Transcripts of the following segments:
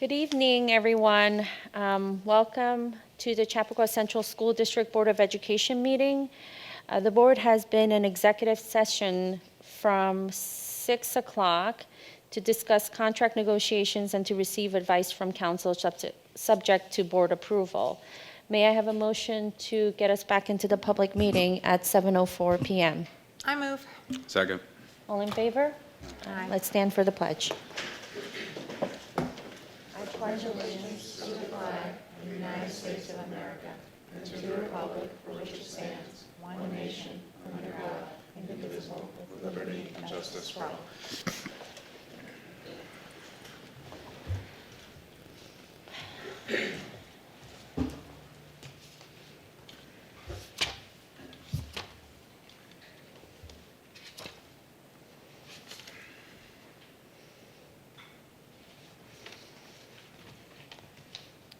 Good evening, everyone. Welcome to the Chappaqua Central School District Board of Education meeting. The board has been in executive session from 6 o'clock to discuss contract negotiations and to receive advice from council subject to board approval. May I have a motion to get us back into the public meeting at 7:04 p.m.? I move. Second. All in favor? Aye. Let's stand for the pledge.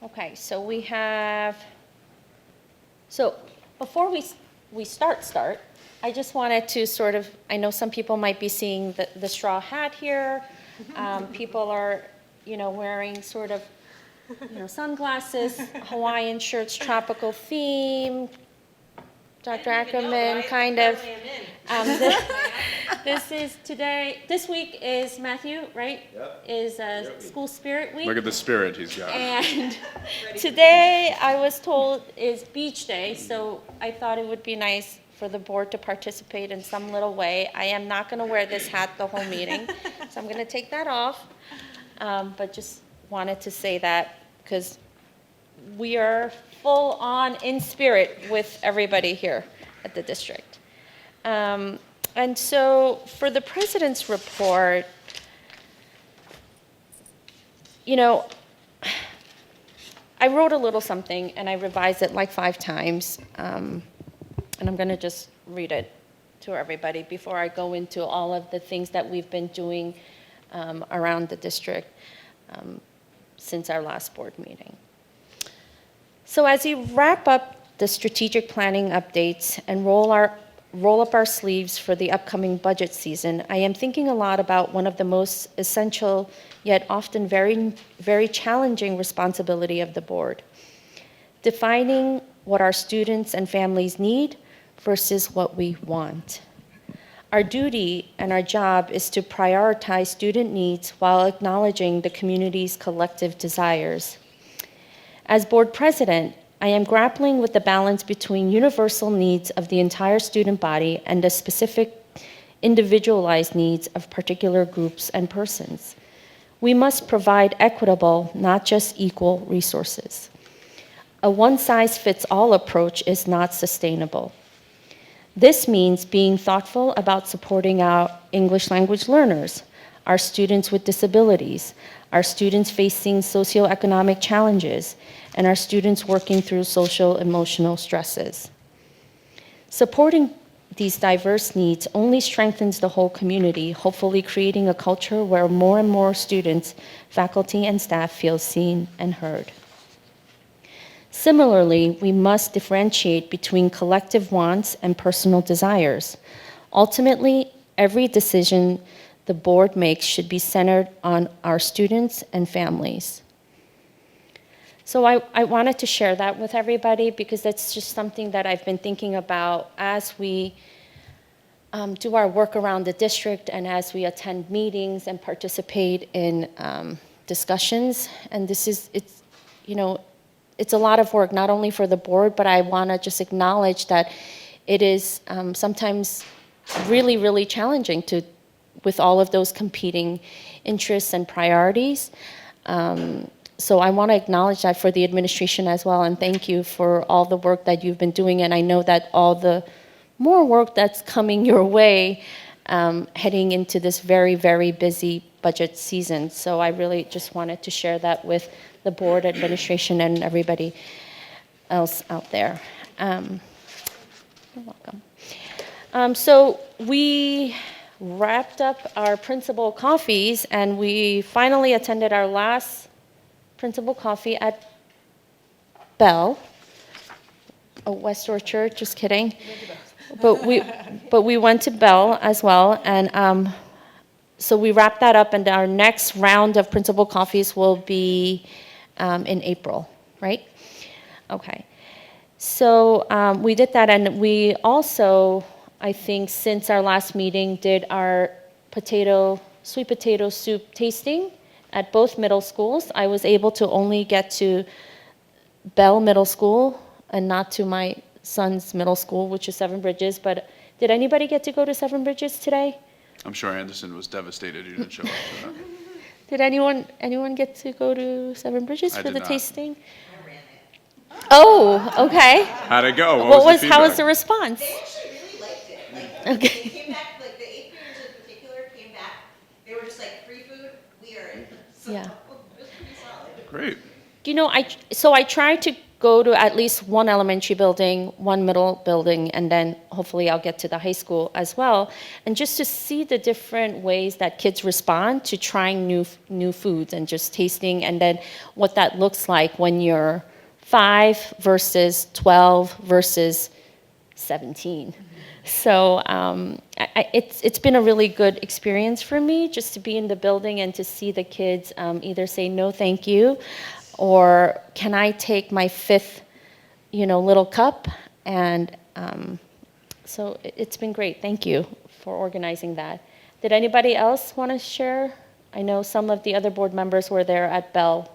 Okay, so before we start, I just wanted to sort of, I know some people might be seeing the straw hat here. People are, wearing sort of, sunglasses, Hawaiian shirts, tropical theme. Dr. Ackerman, kind of. This week is Matthew, right? Yep. Is School Spirit Week. Look at the spirit he's got. And today, I was told, is Beach Day, so I thought it would be nice for the board to participate in some little way. I am not going to wear this hat the whole meeting, so I'm going to take that off. But just wanted to say that because we are full on in spirit with everybody here at the district. And so for the president's report, I wrote a little something and I revised it like 5 times. And I'm going to just read it to everybody before I go into all of the things that we've been doing around the district since our last board meeting. So as we wrap up the strategic planning updates and roll up our sleeves for the upcoming budget season, I am thinking a lot about one of the most essential yet often very, very challenging responsibility of the board: defining what our students and families need versus what we want. Our duty and our job is to prioritize student needs while acknowledging the community's collective desires. As board president, I am grappling with the balance between universal needs of the entire student body and the specific individualized needs of particular groups and persons. We must provide equitable, not just equal, resources. A one-size-fits-all approach is not sustainable. This means being thoughtful about supporting our English language learners, our students with disabilities, our students facing socioeconomic challenges, and our students working through social emotional stresses. Supporting these diverse needs only strengthens the whole community, hopefully creating a culture where more and more students, faculty, and staff feel seen and heard. Similarly, we must differentiate between collective wants and personal desires. Ultimately, every decision the board makes should be centered on our students and families. So I wanted to share that with everybody because that's just something that I've been thinking about as we do our work around the district and as we attend meetings and participate in discussions. And it's a lot of work, not only for the board, but I want to just acknowledge that it is sometimes really, really challenging with all of those competing interests and priorities. So I want to acknowledge that for the administration as well, and thank you for all the work that you've been doing. And I know that all the more work that's coming your way heading into this very, very busy budget season. So I really just wanted to share that with the board, administration, and everybody else out there. You're welcome. So we wrapped up our principal coffees, and we finally attended our last principal coffee at Bell. Oh, West Orchard, just kidding. But we went to Bell as well, and so we wrapped that up, and our next round of principal coffees will be in April, right? Okay. So we did that, and we also, I think, since our last meeting, did our sweet potato soup tasting at both middle schools. I was able to only get to Bell Middle School and not to my son's middle school, which is Seven Bridges. But did anybody get to go to Seven Bridges today? I'm sure Anderson was devastated you didn't show up for that. Did anyone get to go to Seven Bridges I for did the not. tasting? Oh, okay. How'd it go? How was the response? They actually really liked it. Like, Okay. they came back, like the eighth graders in particular came back. They were just like, free food, we are in. So Yeah. it was pretty solid. Great. You know, I tried to go to at least one elementary building, one middle building, and then hopefully I'll get to the high school as well. And just to see the different ways that kids respond to trying new foods and just tasting, and then what that looks like when you're 5 versus 12 versus 17. So it's been a really good experience for me just to be in the building and to see the kids either say no thank you, or can I take my 5th, little cup? And so it's been great. Thank you for organizing that. Did anybody else want to share? I know some of the other board members were there at Bell.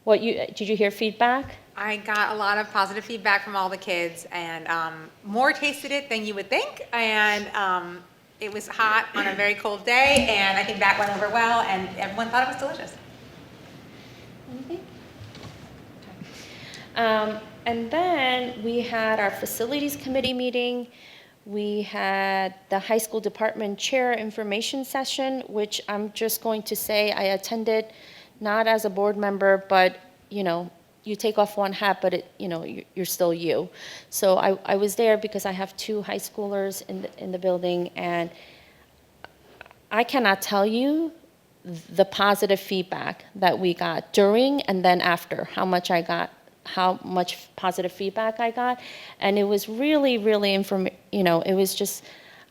Did you hear feedback? I got a lot of positive feedback from all the kids, and more tasted it than you would think. And it was hot on a very cold day, and I think that went over well, and everyone thought it was delicious. Anything? And then we had our facilities committee meeting. We had the high school department chair information session, which I'm just going to say I attended not as a board member, but you take off one hat, but you're still you. So I was there because I have 2 high schoolers in the building, and I cannot tell you the positive feedback that we got during and then after, how much positive feedback I got. And it was really, really it was just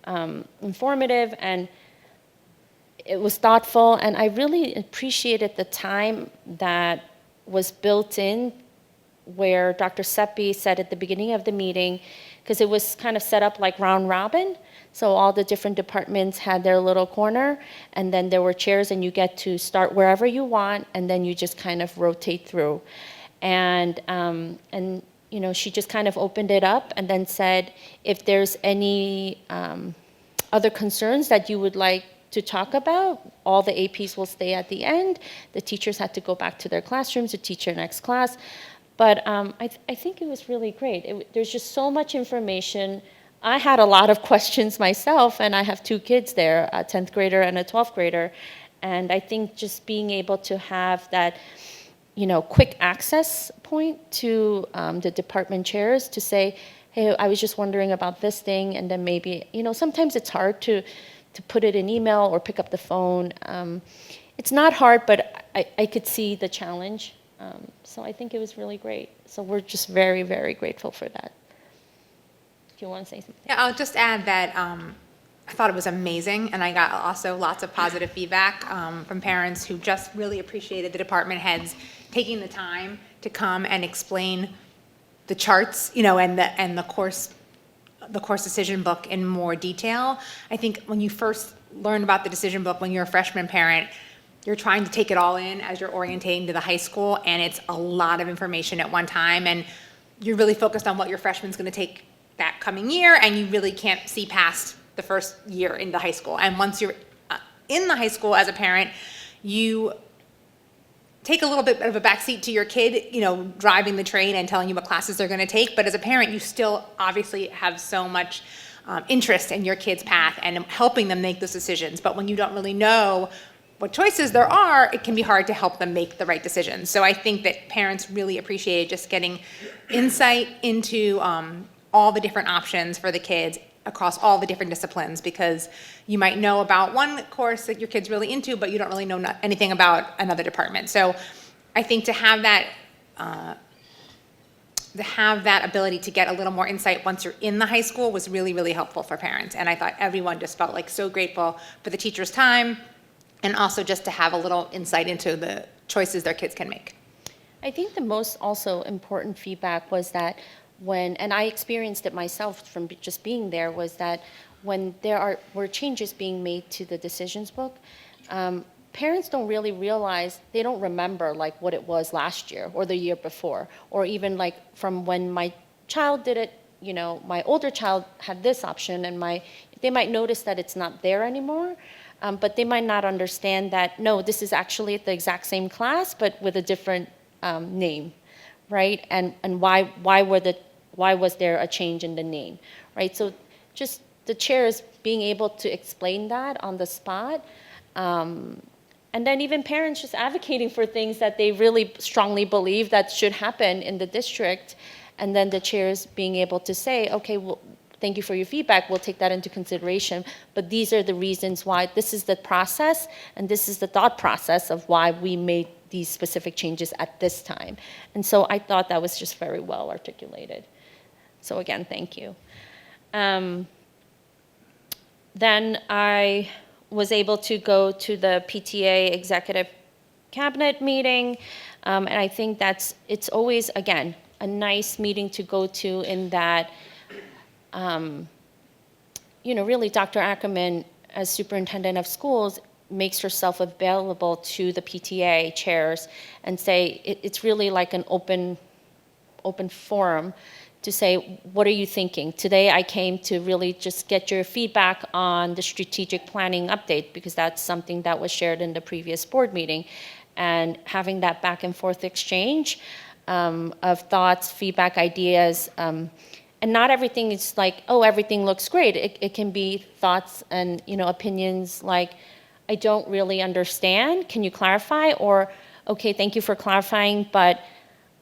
informative, and it was thoughtful, and I really appreciated the time that was built in, where Dr. Seppi said at the beginning of the meeting, because it was kind of set up like round robin, so all the different departments had their little corner, and then there were chairs, and you get to start wherever you want, and then you just kind of rotate through. And she just kind of opened it up and then said, if there's any other concerns that you would like to talk about, all the APs will stay at the end. The teachers had to go back to their classrooms to teach their next class. But I think it was really great. There's just so much information. I had a lot of questions myself, and I have 2 kids there, a 10th grader and a 12th grader. And I think just being able to have that, quick access point to the department chairs to say, hey, I was just wondering about this thing, and then maybe, sometimes it's hard to put it in email or pick up the phone. It's not hard, but I could see the challenge. So I think it was really great. So we're just very, very grateful for that. Do you want to say something? Yeah, I'll just add that I thought it was amazing, and I got also lots of positive feedback from parents who just really appreciated the department heads taking the time to come and explain the charts, and the course decision book in more detail. I think when you first learn about the decision book, when you're a freshman parent, you're trying to take it all in as you're orientating to the high school, and it's a lot of information at one time, and you're really focused on what your freshman's going to take that coming year, and you really can't see past the first year in the high school. And once you're in the high school as a parent, you take a little bit of a backseat to your kid, driving the train and telling you what classes they're going to take. But as a parent, you still obviously have so much interest in your kid's path and helping them make those decisions. But when you don't really know what choices there are, it can be hard to help them make the right decisions. So I think that parents really appreciate just getting insight into all the different options for the kids across all the different disciplines, because you might know about one course that your kid's really into, but you don't really know anything about another department. So I think to have that to have that ability to get a little more insight once you're in the high school was really, really helpful for parents. And I thought everyone just felt like so grateful for the teacher's time and also just to have a little insight into the choices their kids can make. I think the most also important feedback was that and I experienced it myself from just being there, was that when were changes being made to the decisions book, parents don't really realize, they don't remember like what it was last year or the year before, or even like from when my child did it, my older child had this option and they might notice that it's not there anymore, but they might not understand that, no, this is actually the exact same class, but with a different name, right? And why was there a change in the name, right? So just the chairs being able to explain that on the spot, and then even parents just advocating for things that they really strongly believe that should happen in the district, and then the chairs being able to say, okay, well, thank you for your feedback, we'll take that into consideration, but these are the reasons why, this is the process, and this is the thought process of why we made these specific changes at this time. And so I thought that was just very well articulated. So again, thank you. Then I was able to go to the PTA executive cabinet meeting, and I think it's always, again, a nice meeting to go to in that, really Dr. Ackerman, as superintendent of schools, makes herself available to the PTA chairs and say, it's really like an open forum to say, what are you thinking? Today I came to really just get your feedback on the strategic planning update, because that's something that was shared in the previous board meeting. And having that back and forth exchange of thoughts, feedback, ideas, and not everything is like, oh, everything looks great. It can be thoughts and opinions like, I don't really understand, can you clarify? Or, okay, thank you for clarifying, but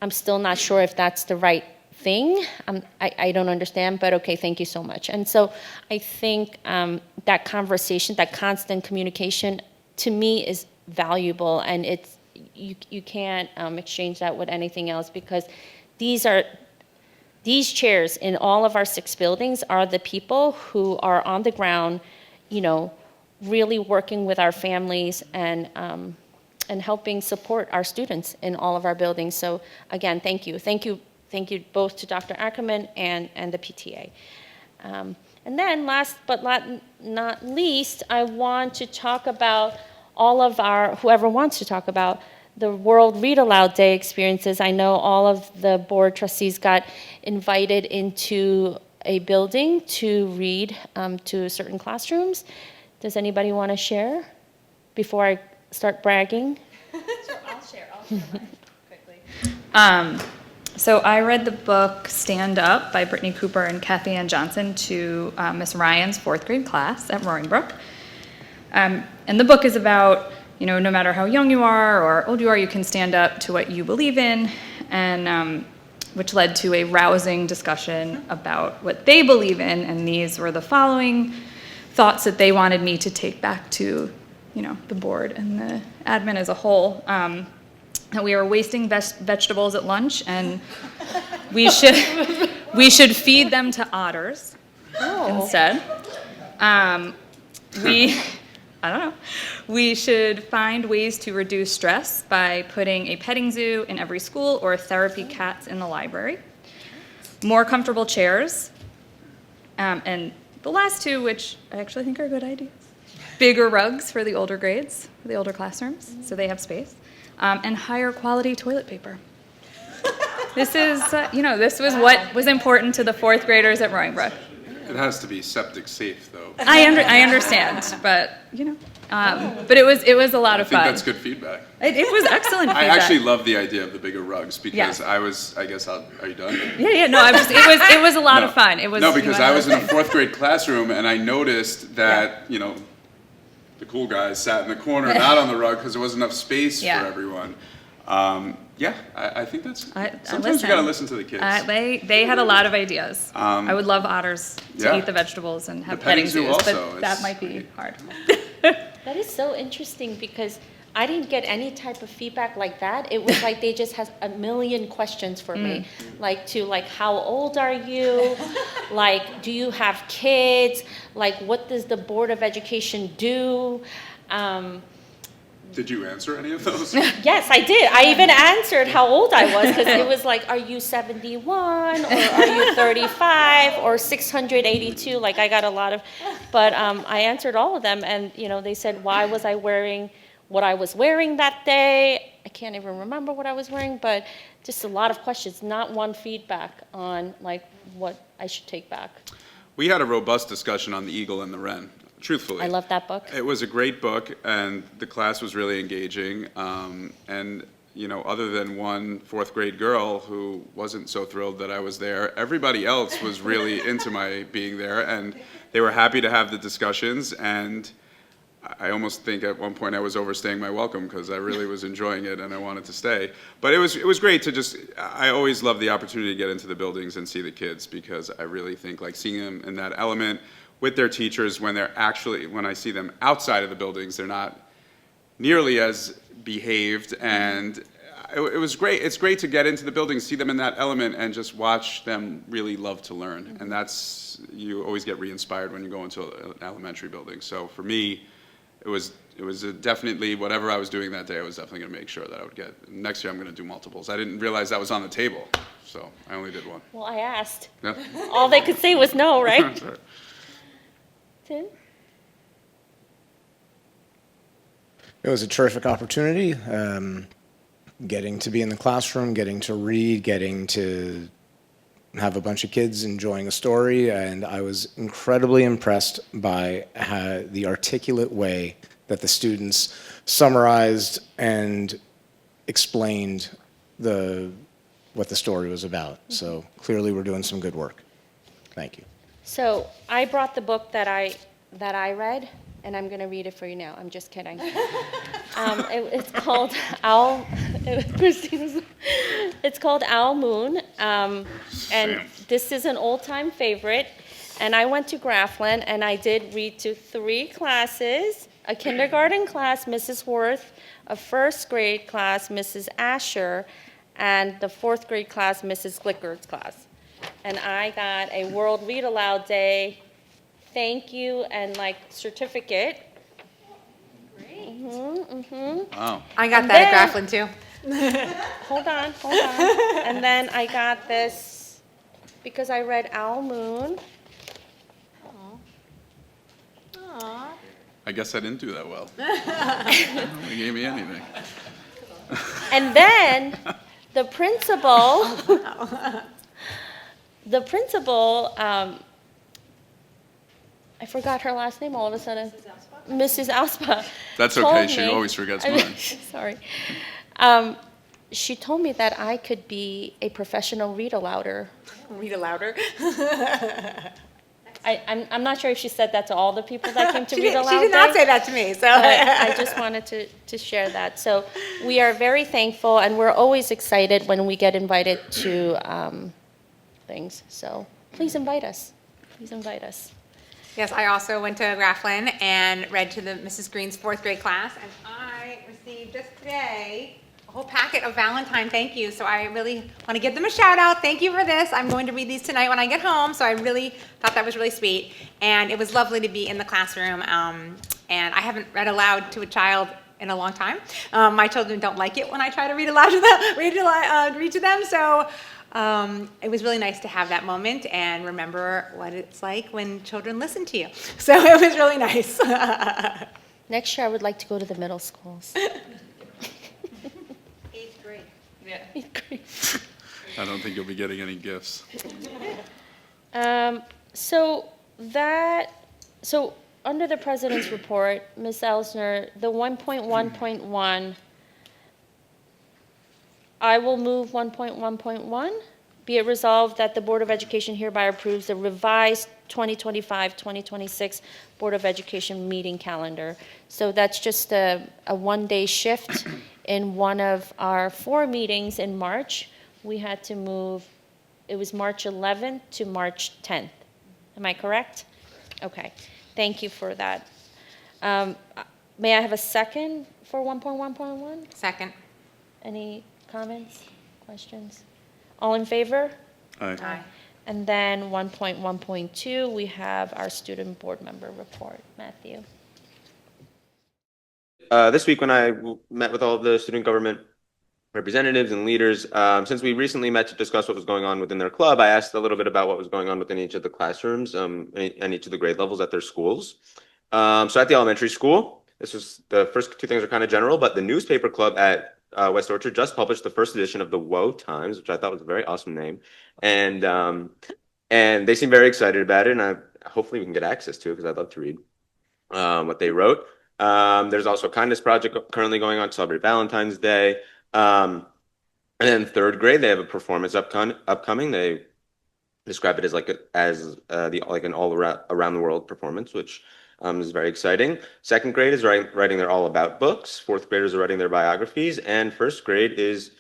I'm still not sure if that's the right thing. I don't understand, but okay, thank you so much. And so I think that conversation, that constant communication, to me is valuable, and you can't exchange that with anything else, because these chairs in all of our 6 buildings are the people who are on the ground, really working with our families and helping support our students in all of our buildings. So again, thank you. Thank you both to Dr. Ackerman and the PTA. And then last but not least, I want to talk about all of whoever wants to talk about the World Read Aloud Day experiences. I know all of the board trustees got invited into a building to read to certain classrooms. Does anybody want to share before I start bragging? Sure, I'll share quickly. So I read the book Stand Up by Brittany Cooper and Kathy Ann Johnson to Miss Ryan's 4th grade class at Roaring Brook. And the book is about, no matter how young you are or old you are, you can stand up to what you believe in, and which led to a rousing discussion about what they believe in, and these were the following thoughts that they wanted me to take back to, the board and the admin as a whole. That we are wasting vegetables at lunch, and we should feed them to otters instead. We should find ways to reduce stress by putting a petting zoo in every school or therapy cats in the library. More comfortable chairs, and the last 2, which I actually think are good ideas. Bigger rugs for the older grades, for the older classrooms, so they have space. And higher quality toilet paper. This is, this was what was important to the 4th graders at Roaring Brook. It has to be septic safe, though. I understand, but but it was a lot of fun. I think that's good feedback. It was excellent I feedback. actually love the idea of the bigger rugs because Yeah. are you done? Yeah, no, it was a lot of fun. It was because I was in a 4th grade classroom and I noticed that the cool guys sat in the corner, not on the rug, because there wasn't enough space for everyone. I think that's. Sometimes you gotta listen to the kids. They had a lot of ideas. I would love otters to eat the vegetables and have petting zoos, but that might be hard. That is so interesting, because I didn't get any type of feedback like that. It was like they just had a million questions for me, like how old are you? Like, do you have kids? Like, what does the Board of Education do? Did you answer any of those? Yes, I did. I even answered how old I was because it was like, are you 71 or are you 35 or 682? Like I got a lot of, but I answered all of them, and they said, why was I wearing what I was wearing that day? I can't even remember what I was wearing, but just a lot of questions, not one feedback on like what I should take back. We had a robust discussion on The Eagle and the Wren, truthfully. I love that book. It was a great book, and the class was really engaging. And other than one fourth grade girl who wasn't so thrilled that I was there, everybody else was really into my being there, and they were happy to have the discussions. And I almost think at one point I was overstaying my welcome because I really was enjoying it and I wanted to stay. But it was great to I always love the opportunity to get into the buildings and see the kids, because I really think like seeing them in that element with their teachers, when I see them outside of the buildings, they're not nearly as behaved, and it was great. It's great to get into the buildings, see them in that element, and just watch them really love to learn. And you always get re-inspired when you go into an elementary building. So for me, it was definitely, whatever I was doing that day, I was definitely going to make sure that I would get. Next year I'm going to do multiples. I didn't realize that was on the table, so I only did one. Well, I asked. Yeah. All they could say was no, right? Sorry. Tim? It was a terrific opportunity, getting to be in the classroom, getting to read, getting to have a bunch of kids enjoying a story, and I was incredibly impressed by the articulate way that the students summarized and explained what the story was about. So clearly we're doing some good work. Thank you. So I brought the book that I read, and I'm going to read it for you now. I'm just kidding. It's called Owl. It's called Owl Moon, and this is an old-time favorite. And I went to Grafflin, and I did read to 3 classes: a kindergarten class, Mrs. Worth; a first grade class, Mrs. Asher; and the 4th grade class, Mrs. Glicker's class. And I got a World Read Aloud Day thank you and certificate. Great. Wow. I got that at Grafflin too. Hold on. And then I got this because I read Owl Moon. Aww. I guess I didn't do that well. Nobody gave me anything. And then the principal, I forgot her last name all of a sudden. Mrs. Auspa. That's told okay. She me- always forgets mine. Sorry. She told me that I could be a professional read-alouder. Read louder. I'm not sure if she said that to all the people that came to read aloud. She did not Day, say that to me, so. but I just wanted to share that. So we are very thankful, and we're always excited when we get invited to things. So please invite us. Please invite us. Yes, I also went to Grafflin and read to the Mrs. Green's 4th grade class, and I received just today a whole packet of Valentine thank yous, so I really want to give them a shout out. Thank you for this. I'm going to read these tonight when I get home, so I really thought that was really sweet, and it was lovely to be in the classroom, and I haven't read aloud to a child in a long time. My children don't like it when I try to read aloud to them, read to them, so it was really nice to have that moment and remember what it's like when children listen to you. So it was really nice. Next year, I would like to go to the middle schools. 8th grade. I don't think you'll be getting any gifts. So under the president's report, Ms. Elsner, the 1.1.1, I will move 1.1.1. Be it resolved that the Board of Education hereby approves the revised 2025-2026 Board of Education meeting calendar. So that's just a one-day shift in one of our 4 meetings in March. We had to move, it was March 11th to March 10th. Am I correct? Okay, thank you for that. May I have a second for 1.1.1? Second. Any comments, questions? All in favor? Aye. And then 1.1.2, we have our student board member report. Matthew? This week when I met with all of the student government representatives and leaders, since we recently met to discuss what was going on within their club, I asked a little bit about what was going on within each of the classrooms and each of the grade levels at their schools. So at the elementary school, this was the first two things are kind of general, but the newspaper club at West Orchard just published the first edition of the Woe Times, which I thought was a very awesome name, and they seem very excited about it, and hopefully we can get access to it because I'd love to read what they wrote. There's also a kindness project currently going on to celebrate Valentine's Day. And then third grade, they have a performance upcoming. They describe it as like an all around the world performance, which is very exciting. Second grade is writing their all about books. Fourth graders are writing their biographies, and first grade is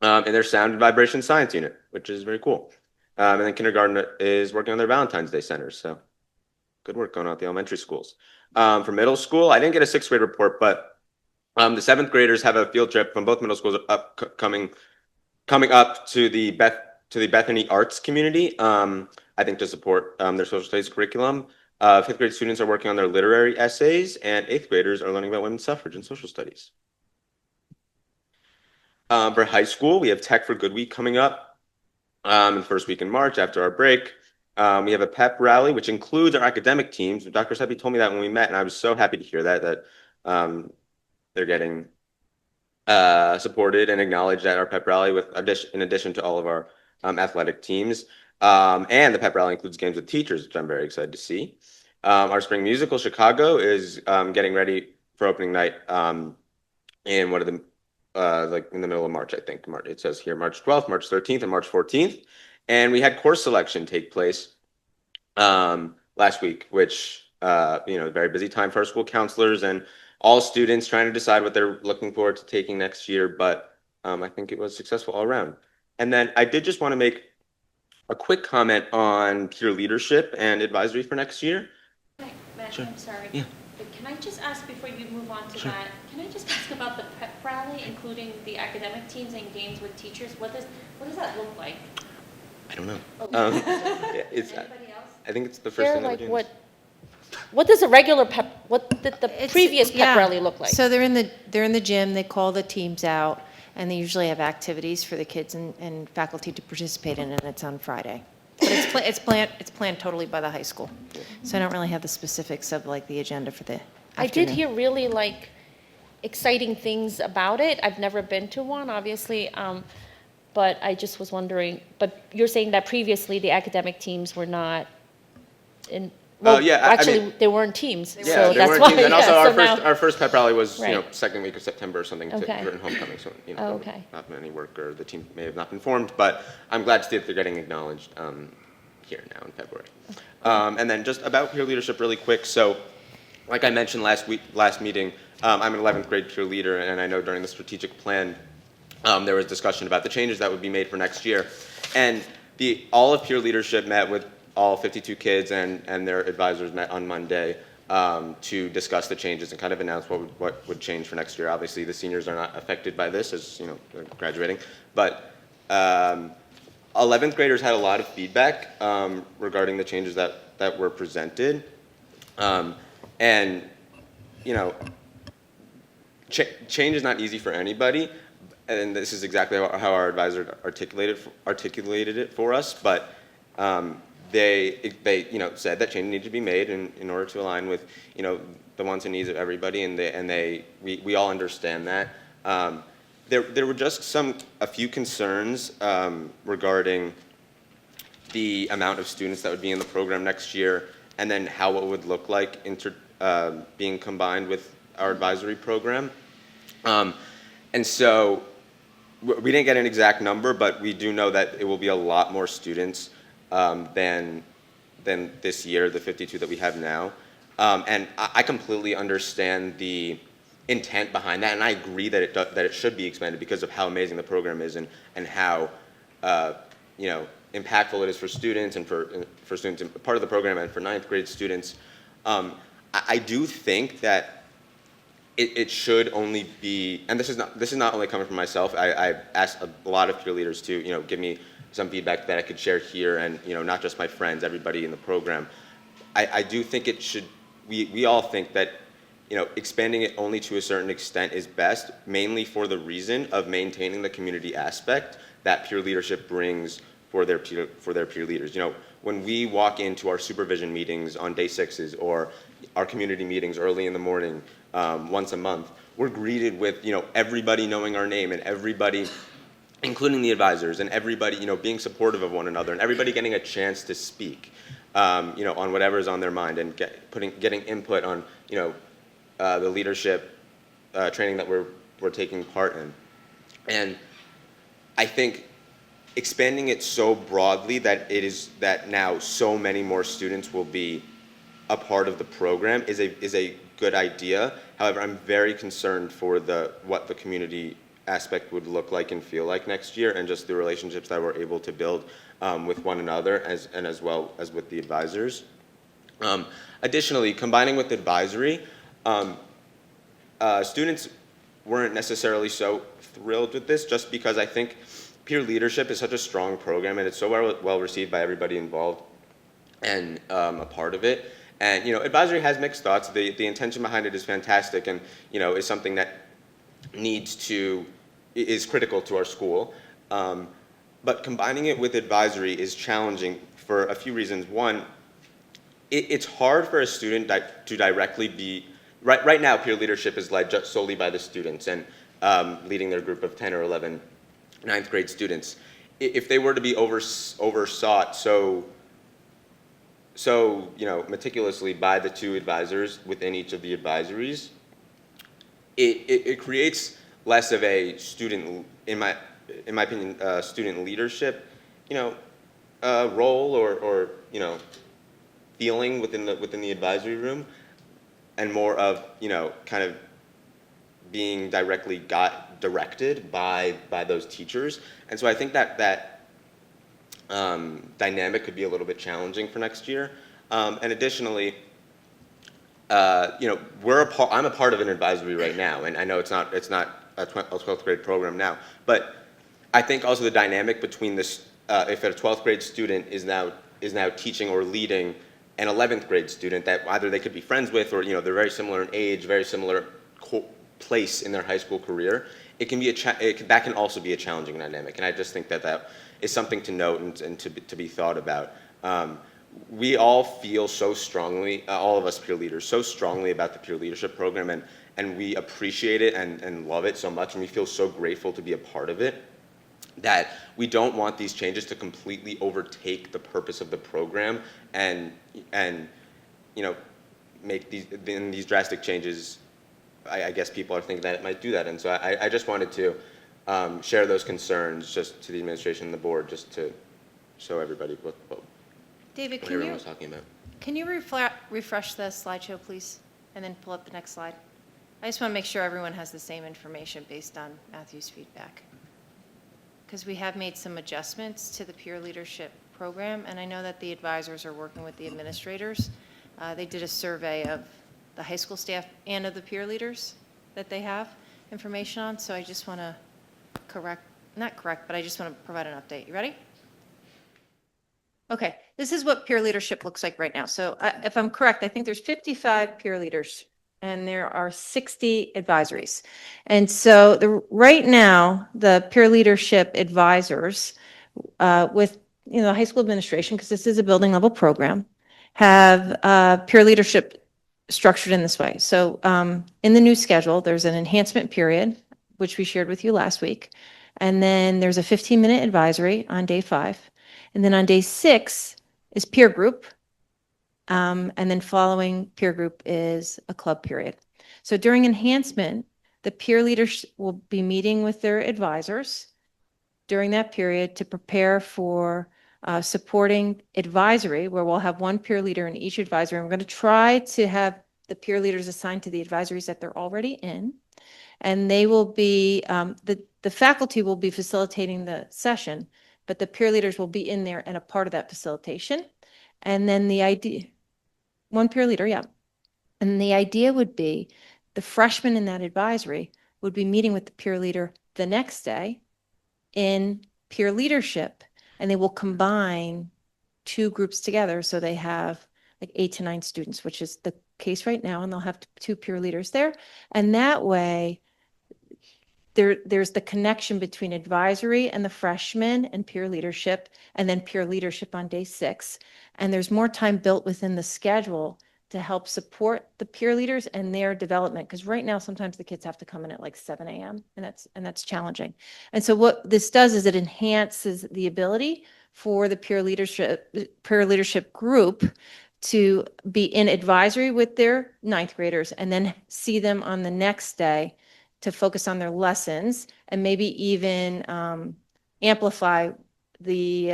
in their sound and vibration science unit, which is very cool. And then kindergarten is working on their Valentine's Day centers. So good work going on at the elementary schools. For middle school, I didn't get a sixth grade report, but the seventh graders have a field trip from both middle schools coming up to the Bethany Arts community. I think to support their social studies curriculum. Fifth grade students are working on their literary essays, and eighth graders are learning about women's suffrage and social studies. For high school, we have Tech for Good Week coming up in the first week in March after our break. We have a pep rally, which includes our academic teams. Dr. Seppi told me that when we met, and I was so happy to hear that they're getting supported and acknowledged at our pep rally in addition to all of our athletic teams. And the pep rally includes games with teachers, which I'm very excited to see. Our spring musical, Chicago, is getting ready for opening night in one of the like in the middle of March, I think. It says here March 12th, March 13th, and March 14th. And we had course selection take place last week, which a very busy time for our school counselors and all students trying to decide what they're looking forward to taking next year. But I think it was successful all around. And then I did just want to make a quick comment on peer leadership and advisory for next year. Matthew, I'm sorry. Yeah. But can I just ask before you move on to that, can I just ask about the pep rally, including the academic teams and games with teachers? What does that look like? I don't know. Anybody else? I think it's the first They're thing that like, we're doing. what does a regular what did the It's- previous pep yeah. rally look like? So they're in the gym, they call the teams out, and they usually have activities for the kids and faculty to participate in, and it's on Friday. But it's planned totally by the high school. So I don't really have the specifics of like the agenda for the I did afternoon. hear really like exciting things about it. I've never been to one, obviously, but I just was wondering. But you're saying that previously the academic teams were not in. Well, Yeah, actually, I mean, they weren't teams, Yeah, so they that's weren't why. teams. And yeah, also so now- our first pep rally was Right. second week of September or something Okay. during homecoming. So Oh, there okay. not been any work or the team may have not been formed, but I'm glad to see that they're getting acknowledged here now in February. And then just about peer leadership really quick. So like I mentioned last meeting, I'm an 11th grade peer leader, and I know during the strategic plan there was discussion about the changes that would be made for next year. And all of peer leadership met with all 52 kids and their advisors met on Monday to discuss the changes and kind of announce what would change for next year. Obviously, the seniors are not affected by this, as they're graduating, but 11th graders had a lot of feedback regarding the changes that were presented, and change is not easy for anybody, and this is exactly how our advisor articulated it for us, but. They said that change needed to be made in order to align with the wants and needs of everybody, and we all understand that. There were just a few concerns regarding the amount of students that would be in the program next year, and then how it would look like being combined with our advisory program. And so we didn't get an exact number, but we do know that it will be a lot more students than this year, the 52 that we have now. And I completely understand the intent behind that, and I agree that it should be expanded because of how amazing the program is and how impactful it is for students and for students part of the program and for 9th grade students. I do think that it should only be, and this is not only coming from myself. I've asked a lot of peer leaders to, give me some feedback that I could share here, and, not just my friends, everybody in the program. I do think it should, we all think that, expanding it only to a certain extent is best, mainly for the reason of maintaining the community aspect that peer leadership brings for their peer leaders. When we walk into our supervision meetings on day 6s or our community meetings early in the morning, once a month, we're greeted with, everybody knowing our name and everybody, including the advisors, and everybody, being supportive of one another and everybody getting a chance to speak, on whatever's on their mind, and getting input on, the leadership training that we're taking part in. And I think expanding it so broadly that now so many more students will be a part of the program is a good idea. However, I'm very concerned for what the community aspect would look like and feel like next year, and just the relationships that we're able to build with one another as well as with the advisors. Additionally, combining with advisory, students weren't necessarily so thrilled with this, just because I think peer leadership is such a strong program and it's so well received by everybody involved and a part of it. And advisory has mixed thoughts. The intention behind it is fantastic, and is something that is critical to our school. But combining it with advisory is challenging for a few reasons. One, it's hard for a student to directly be, right now peer leadership is led just solely by the students and leading their group of 10 or 11 ninth grade students. If they were to be oversought so meticulously by the 2 advisors within each of the advisories, it creates less of a student, in my opinion, student leadership, role or feeling within the advisory room, and more of kind of being directed by those teachers. And so I think that dynamic could be a little bit challenging for next year. And additionally, I'm a part of an advisory right now, and I know it's not a 12th grade program now, but I think also the dynamic between this, if a 12th grade student is now teaching or leading an 11th grade student that either they could be friends with, or they're very similar in age, very similar place in their high school career, it can be that can also be a challenging dynamic. And I just think that is something to note and to be thought about. We all feel so strongly, all of us peer leaders, so strongly about the peer leadership program, and we appreciate it and love it so much, and we feel so grateful to be a part of it, that we don't want these changes to completely overtake the purpose of the program and make these drastic changes. I guess people are thinking that it might do that, and so I just wanted to share those concerns just to the administration and the board, just to show everybody what David, everyone was talking about. can you refresh the slideshow, please, and then pull up the next slide? I just want to make sure everyone has the same information based on Matthew's feedback, because we have made some adjustments to the peer leadership program, and I know that the advisors are working with the administrators. They did a survey of the high school staff and of the peer leaders that they have information on, so I just want to but I just want to provide an update. You ready? Okay, this is what peer leadership looks like right now. So if I'm correct, I think there's 55 peer leaders and there are 60 advisories. And so right now, the peer leadership advisors with the high school administration, because this is a building level program, have peer leadership structured in this way. So in the new schedule, there's an enhancement period, which we shared with you last week. And then there's a 15-minute advisory on day 5. And then on day 6 is peer group. And then following peer group is a club period. So during enhancement, the peer leaders will be meeting with their advisors during that period to prepare for supporting advisory, where we'll have one peer leader in each advisory. And we're going to try to have the peer leaders assigned to the advisories that they're already in. And they will be, the faculty will be facilitating the session, but the peer leaders will be in there and a part of that facilitation. And then the idea, one peer leader, yeah. And the idea would be the freshman in that advisory would be meeting with the peer leader the next day in peer leadership, and they will combine two groups together. So they have like 8 to 9 students, which is the case right now, and they'll have two peer leaders there. And that way, there's the connection between advisory and the freshmen and peer leadership, and then peer leadership on day 6. And there's more time built within the schedule to help support the peer leaders and their development. Because right now, sometimes the kids have to come in at like 7 a.m. and that's challenging. And so what this does is it enhances the ability for the peer leadership group to be in advisory with their 9th graders and then see them on the next day to focus on their lessons and maybe even amplify the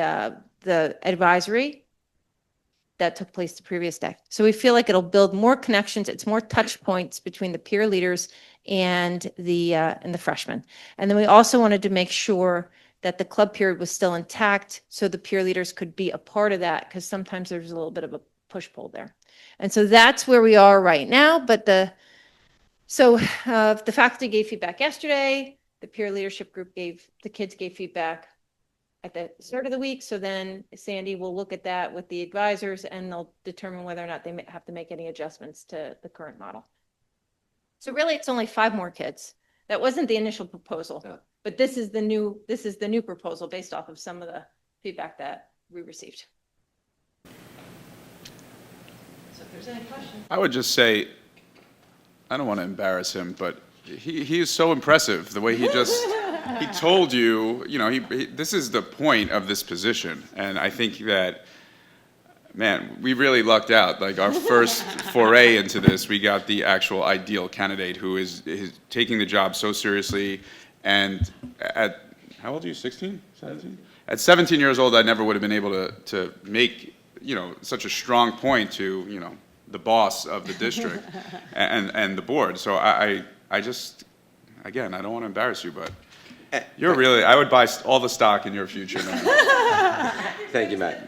advisory that took place the previous day. So we feel like it'll build more connections. It's more touch points between the peer leaders and the freshmen. And then we also wanted to make sure that the club period was still intact so the peer leaders could be a part of that, because sometimes there's a little bit of a push-pull there. And so that's where we are right now. But the faculty gave feedback yesterday. The peer leadership group the kids gave feedback at the start of the week. So then Sandy will look at that with the advisors and they'll determine whether or not they have to make any adjustments to the current model. So really it's only 5 more kids. That wasn't the initial proposal, but this is the new proposal based off of some of the feedback that we received. So if there's any questions. I would just say, I don't want to embarrass him, but he is so impressive the way he just he told you, this is the point of this position, and I think that, man, we really lucked out. Like our first foray into this, we got the actual ideal candidate who is taking the job so seriously. And at how old are you? 16, 17? At 17 years old, I never would have been able to make such a strong point to the boss of the district and the board. So I just, again, I don't want to embarrass you, but you're really, I would buy all the stock in your future. Thank you, Matt.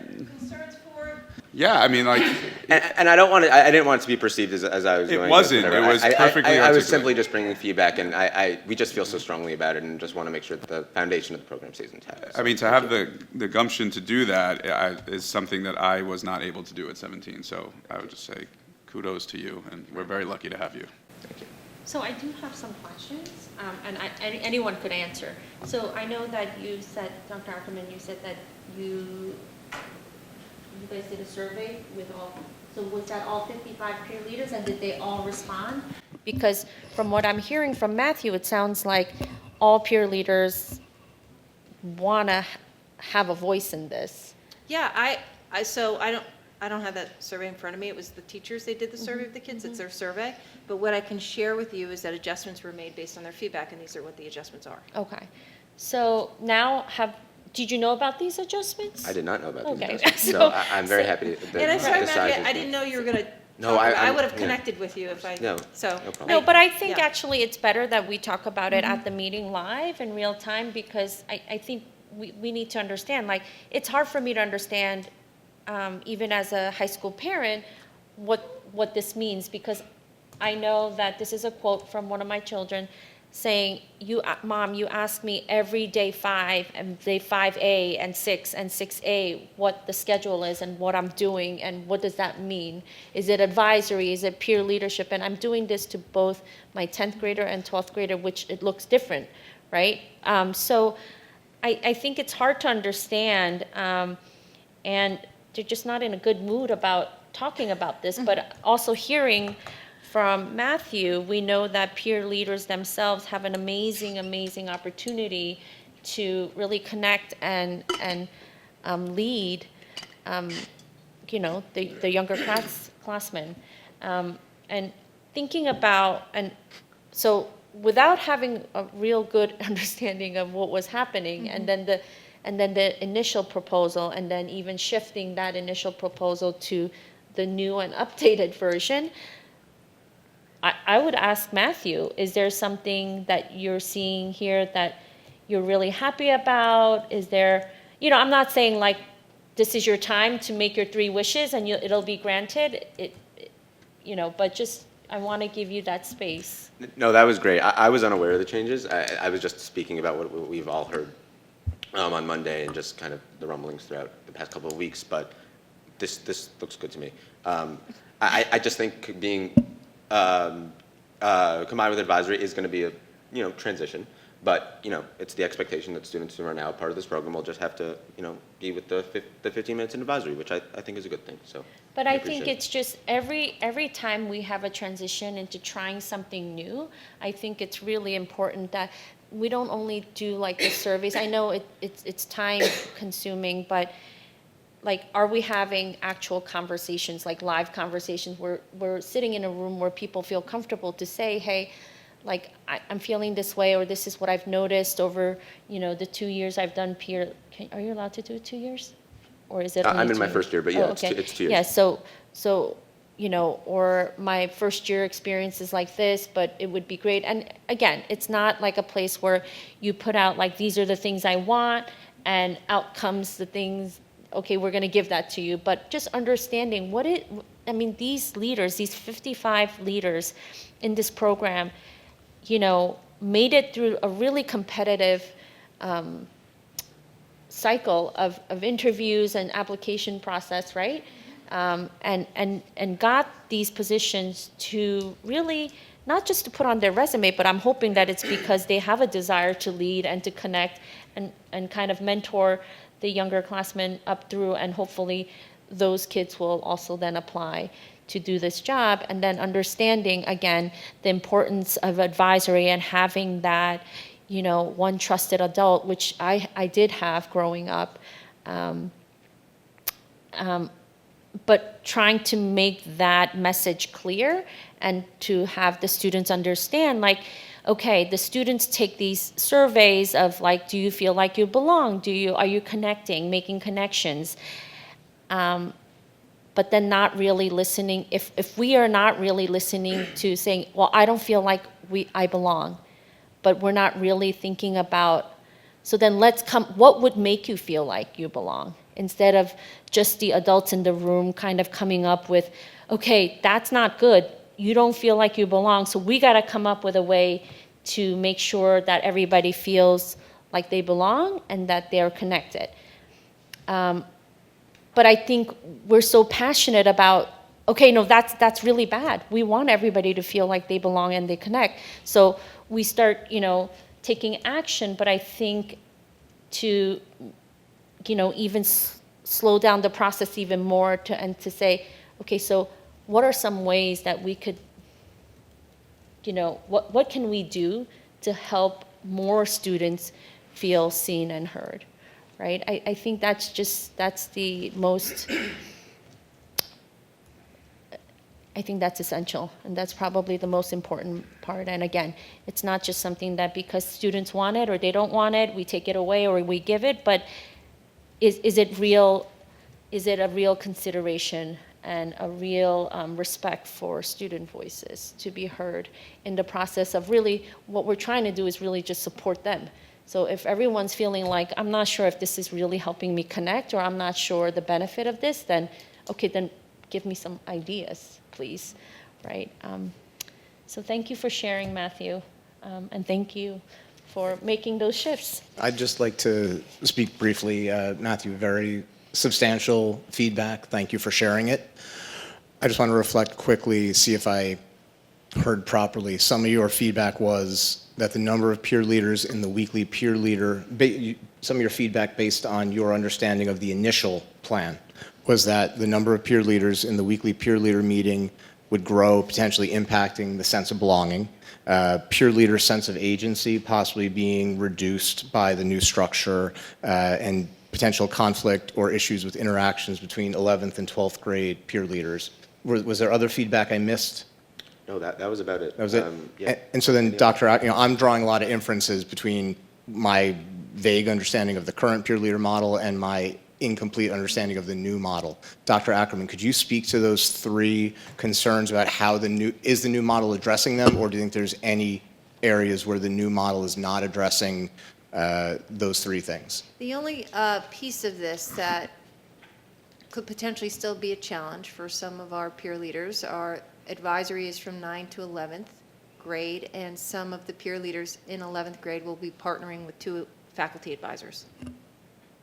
Yeah, I mean, like, and I didn't want it to be perceived as I was going. It wasn't. It was perfectly I was articulate. simply just bringing feedback, and we just feel so strongly about it, and just want to make sure that the foundation of the program stays intact. So, I mean, to have the gumption to do that is something that I was not able to do at 17. So I would just say kudos to you, and we're very lucky to have you. Thank you. So I do have some questions, and anyone could answer. So I know that you said, Dr. Ackerman, you said that you guys did a survey with all, so was that all 55 peer leaders, and did they all respond? Because from what I'm hearing from Matthew, it sounds like all peer leaders want to have a voice in this. Yeah, so I don't have that survey in front of me. It was the teachers, they did the survey of the kids, it's their survey. But what I can share with you is that adjustments were made based on their feedback, and these are what the adjustments are. Okay. So now did you know about these adjustments? I did not know about these Okay. adjustments, so I'm very happy to. And I'm sorry, the Matt, sizes I didn't know you were going to. No, I would have yeah. connected with you if I. No, So. no problem. No, but I think Yeah. actually it's better that we talk about it at the meeting live in real time, because I think we need to understand, like, it's hard for me to understand, even as a high school parent, what this means, because I know that this is a quote from one of my children saying, Mom, you ask me every day 5 and day 5A and 6 and 6A what the schedule is and what I'm doing and what does that mean? Is it advisory? Is it peer leadership? And I'm doing this to both my 10th grader and 12th grader, which it looks different, right? So I think it's hard to understand, and they're just not in a good mood about talking about this, but also hearing from Matthew, we know that peer leaders themselves have an amazing, amazing opportunity to really connect and lead, the younger classmen. And thinking about, and so without having a real good understanding of what was happening, and then the initial proposal, and then even shifting that initial proposal to the new and updated version, I would ask Matthew, is there something that you're seeing here that you're really happy about? Is there, I'm not saying like this is your time to make your 3 wishes and it'll be granted, but just I want to give you that space. No, that was great. I was unaware of the changes. I was just speaking about what we've all heard on Monday and just kind of the rumblings throughout the past couple of weeks, but this looks good to me. I just think being combined with advisory is going to be a transition, but it's the expectation that students who are now part of this program will just have to be with the 15 minutes in advisory, which I think is a good thing. So. But I appreciate think it. it's just every time we have a transition into trying something new, I think it's really important that we don't only do like the surveys. I know it's time consuming, but like, are we having actual conversations, like live conversations where we're sitting in a room where people feel comfortable to say, hey, like I'm feeling this way, or this is what I've noticed over the 2 years I've done peer. Are you allowed to do 2 years? Or is it only I'm in 2 my years? first year, but yeah, Oh, okay. it's 2 years. Yeah, so or my first year experience is like this, but it would be great. And again, it's not like a place where you put out like, these are the things I want, and out comes the things, okay, we're going to give that to you. But just understanding these leaders, these 55 leaders in this program, made it through a really competitive cycle of interviews and application process, right? And got these positions to really, not just to put on their resume, but I'm hoping that it's because they have a desire to lead and to connect and kind of mentor the younger classmen up through, and hopefully those kids will also then apply to do this job. And then understanding, again, the importance of advisory and having that, one trusted adult, which I did have growing up. But trying to make that message clear and to have the students understand, like, okay, the students take these surveys of like, do you feel like you belong? Are you connecting, making connections? But then not really listening. If we are not really listening to saying, well, I don't feel like I belong, but we're not really thinking about, so then what would make you feel like you belong? Instead of just the adults in the room kind of coming up with, okay, that's not good. You don't feel like you belong, so we got to come up with a way to make sure that everybody feels like they belong and that they're connected. But I think we're so passionate about, okay, no, that's really bad. We want everybody to feel like they belong and they connect. So we start, taking action, but I think to, even slow down the process even more and to say, okay, so what are some ways that we could, what can we do to help more students feel seen and heard, right? I think that's the most, I think that's essential, and that's probably the most important part. And again, it's not just something that because students want it or they don't want it, we take it away or we give it, but is it real? Is it a real consideration and a real respect for student voices to be heard in the process of really, what we're trying to do is really just support them. So if everyone's feeling like, I'm not sure if this is really helping me connect, or I'm not sure the benefit of this, then, okay, then give me some ideas, please, right? So thank you for sharing, Matthew, and thank you for making those shifts. I'd just like to speak briefly. Matthew, very substantial feedback. Thank you for sharing it. I just want to reflect quickly, see if I heard properly. Some of your feedback was that the number of peer leaders in the weekly peer leader, some of your feedback based on your understanding of the initial plan was that the number of peer leaders in the weekly peer leader meeting would grow, potentially impacting the sense of belonging. Peer leader sense of agency possibly being reduced by the new structure, and potential conflict or issues with interactions between 11th and 12th grade peer leaders. Was there other feedback I missed? No, that was about it. That was it? Yeah. And so then, Dr. I'm drawing a lot of inferences between my vague understanding of the current peer leader model and my incomplete understanding of the new model. Dr. Ackerman, could you speak to those three concerns about how is the new model addressing them, or do you think there's any areas where the new model is not addressing those three things? The only piece of this that could potentially still be a challenge for some of our peer leaders advisory is from 9th to 11th grade, and some of the peer leaders in 11th grade will be partnering with 2 faculty advisors.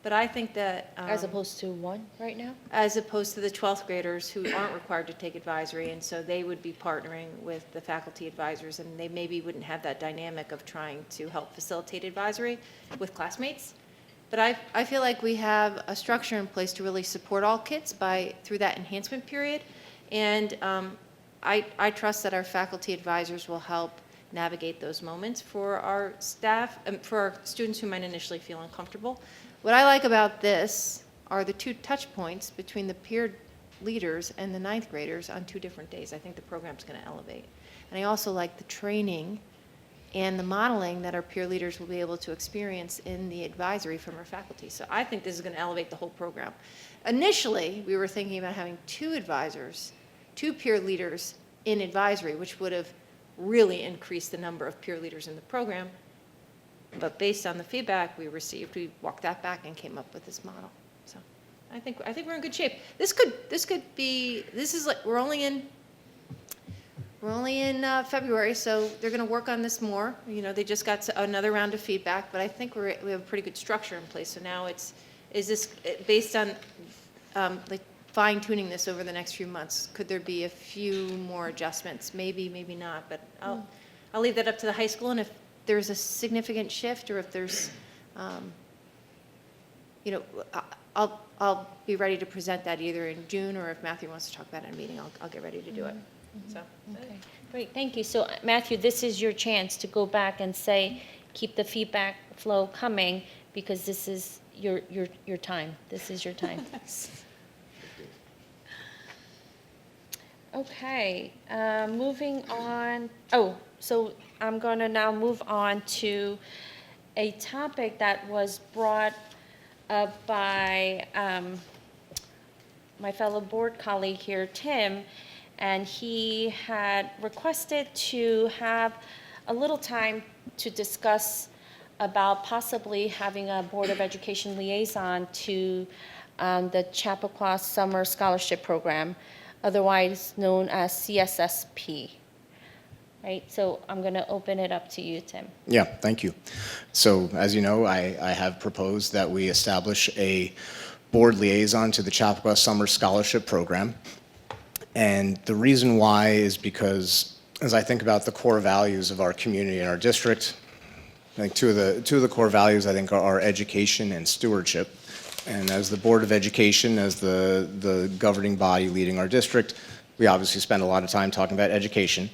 But I think that. As opposed to 1 right now? As opposed to the 12th graders who aren't required to take advisory, and so they would be partnering with the faculty advisors, and they maybe wouldn't have that dynamic of trying to help facilitate advisory with classmates. But I feel like we have a structure in place to really support all kids through that enhancement period, and I trust that our faculty advisors will help navigate those moments for our staff, for our students who might initially feel uncomfortable. What I like about this are the 2 touch points between the peer leaders and the 9th graders on 2 different days. I think the program's going to elevate. And I also like the training and the modeling that our peer leaders will be able to experience in the advisory from our faculty. So I think this is going to elevate the whole program. Initially, we were thinking about having 2 advisors, 2 peer leaders in advisory, which would have really increased the number of peer leaders in the program. But based on the feedback we received, we walked that back and came up with this model. So I think we're in good shape. This is like, we're only in February, so they're going to work on this more. You know, they just got another round of feedback, but I think we have a pretty good structure in place. So now is this based on like fine tuning this over the next few months? Could there be a few more adjustments? Maybe, maybe not, but I'll leave that up to the high school, and if there's a significant shift, or if there's, you know, I'll be ready to present that either in June, or if Matthew wants to talk about it in a meeting, I'll get ready to do it. So. Okay, great, thank you. So Matthew, this is your chance to go back and say, keep the feedback flow coming, because this is your time. This is your time. Okay, moving on. Oh, so I'm going to now move on to a topic that was brought up by my fellow board colleague here, Tim, and he had requested to have a little time to discuss about possibly having a Board of Education liaison to the Chappaqua Summer Scholarship Program, otherwise known as CSSP. Right, so I'm going to open it up to you, Tim. Yeah, thank you. So as you know, I have proposed that we establish a board liaison to the Chappaqua Summer Scholarship Program. And the reason why is because as I think about the core values of our community and our district, I think two of the core values I think are education and stewardship. And as the Board of Education, as the governing body leading our district, we obviously spend a lot of time talking about education.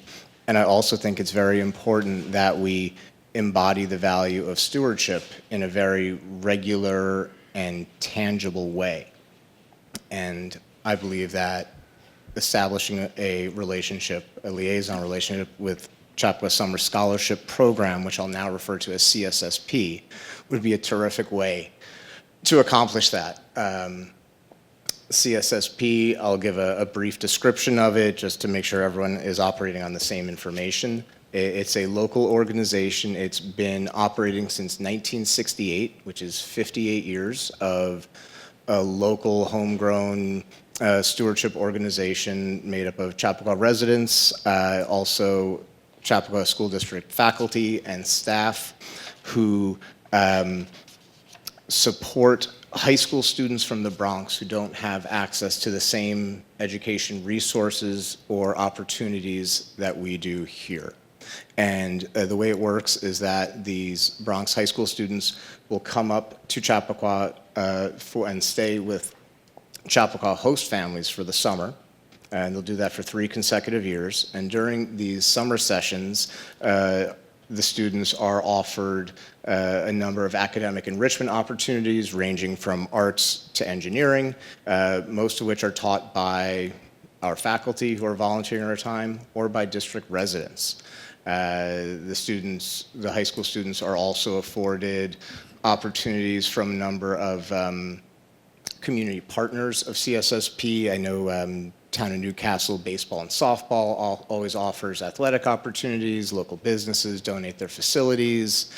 And I also think it's very important that we embody the value of stewardship in a very regular and tangible way. And I believe that establishing a liaison relationship with Chappaqua Summer Scholarship Program, which I'll now refer to as CSSP, would be a terrific way to accomplish that. CSSP, I'll give a brief description of it just to make sure everyone is operating on the same information. It's a local organization. It's been operating since 1968, which is 58 years of a local homegrown stewardship organization made up of Chappaqua residents, also Chappaqua School District faculty and staff who support high school students from the Bronx who don't have access to the same education resources or opportunities that we do here. And the way it works is that these Bronx high school students will come up to Chappaqua and stay with Chappaqua host families for the summer. And they'll do that for 3 consecutive years. And during these summer sessions, the students are offered a number of academic enrichment opportunities ranging from arts to engineering, most of which are taught by our faculty who are volunteering our time or by district residents. The high school students are also afforded opportunities from a number of community partners of CSSP. I know Town of Newcastle baseball and softball always offers athletic opportunities. Local businesses donate their facilities.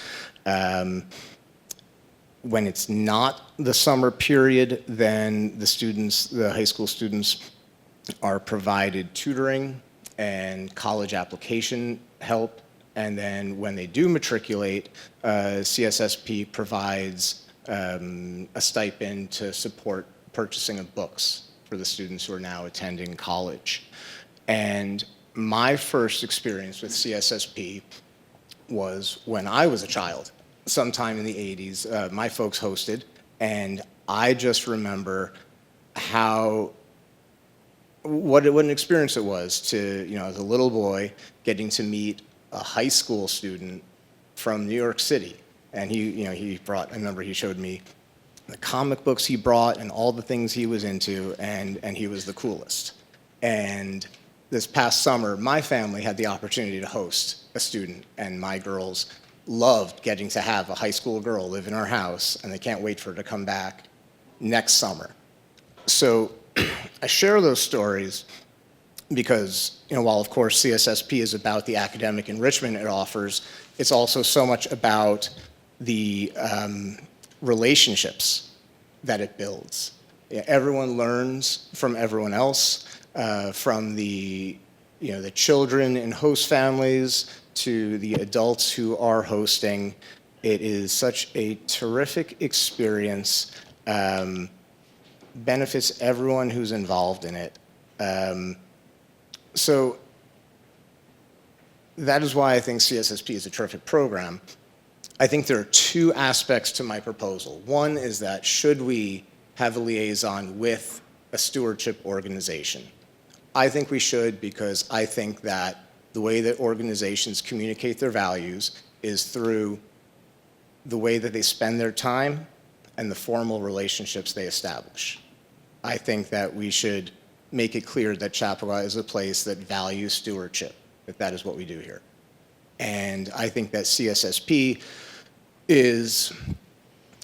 When it's not the summer period, then the high school students are provided tutoring and college application help. And then when they do matriculate, CSSP provides a stipend to support purchasing of books for the students who are now attending college. And my first experience with CSSP was when I was a child, sometime in the 80s. My folks hosted, and I just remember what an experience it was to, as a little boy, getting to meet a high school student from New York City. And he brought, I remember he showed me the comic books he brought and all the things he was into, and he was the coolest. And this past summer, my family had the opportunity to host a student, and my girls loved getting to have a high school girl live in our house, and they can't wait for her to come back next summer. So I share those stories because, while of course CSSP is about the academic enrichment it offers, it's also so much about the relationships that it builds. Everyone learns from everyone else, from the children in host families to the adults who are hosting. It is such a terrific experience, benefits everyone who's involved in it. So that is why I think CSSP is a terrific program. I think there are two aspects to my proposal. One is that should we have a liaison with a stewardship organization? I think we should, because I think that the way that organizations communicate their values is through the way that they spend their time and the formal relationships they establish. I think that we should make it clear that Chappaqua is a place that values stewardship, that is what we do here. And I think that CSSP is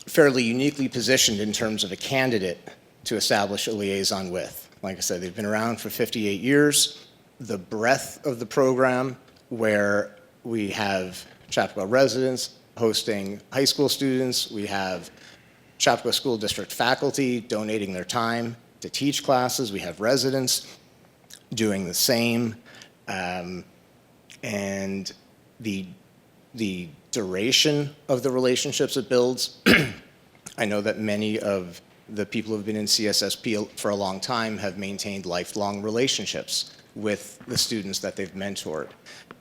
fairly uniquely positioned in terms of a candidate to establish a liaison with. Like I said, they've been around for 58 years. The breadth of the program, where we have Chappaqua residents hosting high school students, we have Chappaqua School District faculty donating their time to teach classes, we have residents doing the same, and the duration of the relationships it builds. I know that many of the people who have been in CSSP for a long time have maintained lifelong relationships with the students that they've mentored.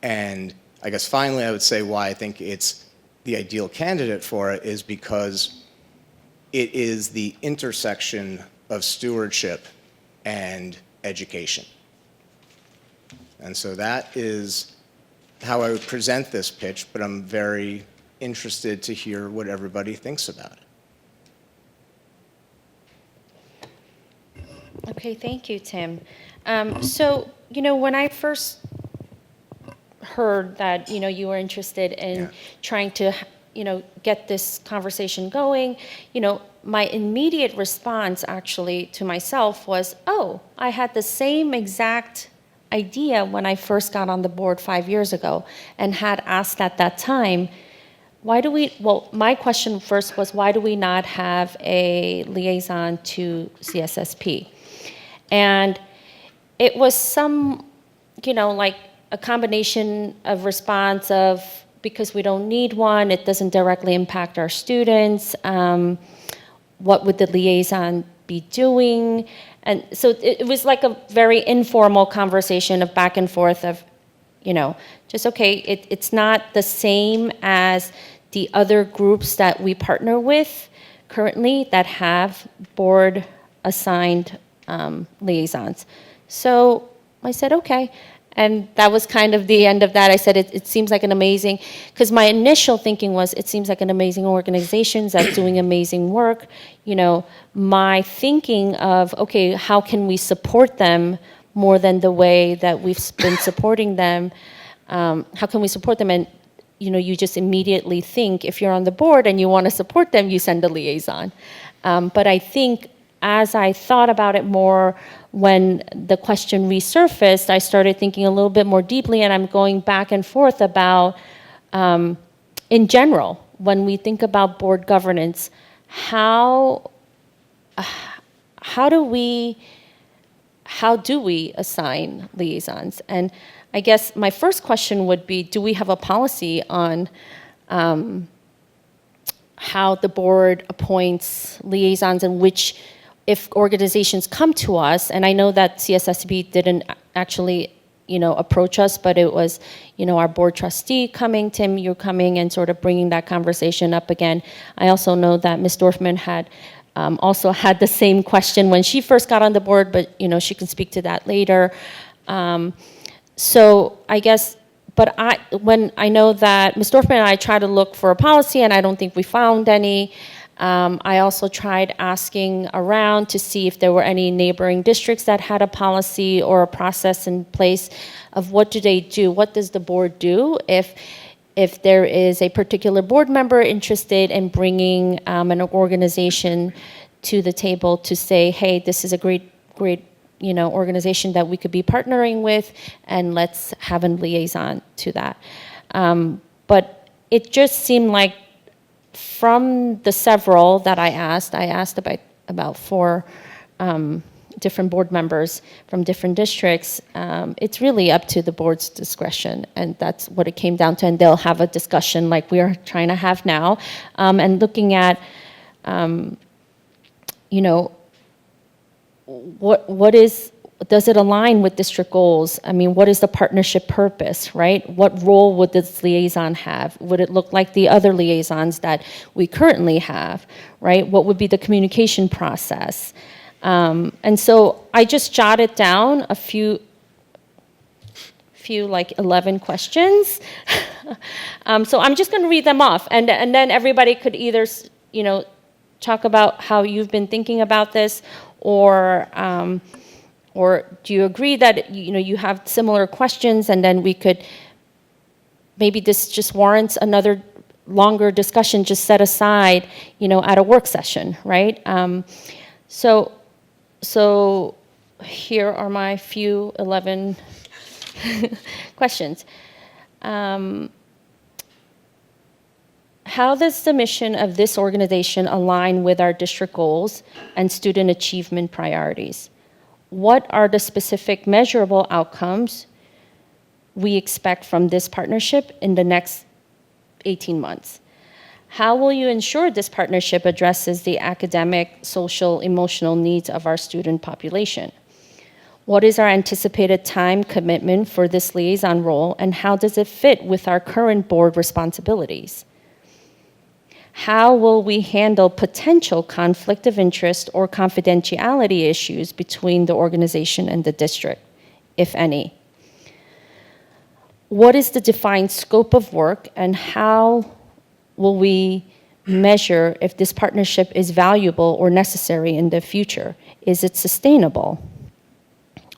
And I guess finally I would say why I think it's the ideal candidate for it is because it is the intersection of stewardship and education. And so that is how I would present this pitch, but I'm very interested to hear what everybody thinks about it. Okay, thank you, Tim. So, when I first heard that, you were interested in trying to, get this conversation going, my immediate response actually to myself was, oh, I had the same exact idea when I first got on the board 5 years ago and had asked at that time, my question first was, why do we not have a liaison to CSSP? And it was some, like a combination of response of, because we don't need one, it doesn't directly impact our students, what would the liaison be doing? And so it was like a very informal conversation of back and forth of, just, okay, it's not the same as the other groups that we partner with currently that have board assigned liaisons. So I said, okay. And that was kind of the end of that. I said, it seems like an amazing, because my initial thinking was, it seems like an amazing organization that's doing amazing work. My thinking of, okay, how can we support them more than the way that we've been supporting them? How can we support them? And, you just immediately think, if you're on the board and you want to support them, you send a liaison. But I think as I thought about it more, when the question resurfaced, I started thinking a little bit more deeply, and I'm going back and forth about, in general, when we think about board governance, how do we how do we assign liaisons? And I guess my first question would be, do we have a policy on how the board appoints liaisons and which, if organizations come to us, and I know that CSSB didn't actually, approach us, but it was, our board trustee coming, Tim, you're coming and sort of bringing that conversation up again. I also know that Ms. Dorfman had also had the same question when she first got on the board, but, she can speak to that later. So I guess, but when I know that Ms. Dorfman and I tried to look for a policy, and I don't think we found any. I also tried asking around to see if there were any neighboring districts that had a policy or a process in place of what do they do, what does the board do if there is a particular board member interested in bringing an organization to the table to say, hey, this is a great organization that we could be partnering with, and let's have a liaison to that. But it just seemed like from the several that I asked about 4 different board members from different districts. It's really up to the board's discretion, and that's what it came down to. And they'll have a discussion like we are trying to have now, and looking at, does it align with district goals? I mean, what is the partnership purpose, right? What role would this liaison have? Would it look like the other liaisons that we currently have, right? What would be the communication process? And so I just jotted down a few like 11 questions. So I'm just going to read them off, and then everybody could either, talk about how you've been thinking about this, or do you agree that you have similar questions, and then we could, maybe this just warrants another longer discussion, just set aside, at a work session, right? So here are my few 11 questions. How does the mission of this organization align with our district goals and student achievement priorities? What are the specific measurable outcomes we expect from this partnership in the next 18 months? How will you ensure this partnership addresses the academic, social, emotional needs of our student population? What is our anticipated time commitment for this liaison role, and how does it fit with our current board responsibilities? How will we handle potential conflict of interest or confidentiality issues between the organization and the district, if any? What is the defined scope of work, and how will we measure if this partnership is valuable or necessary in the future? Is it sustainable?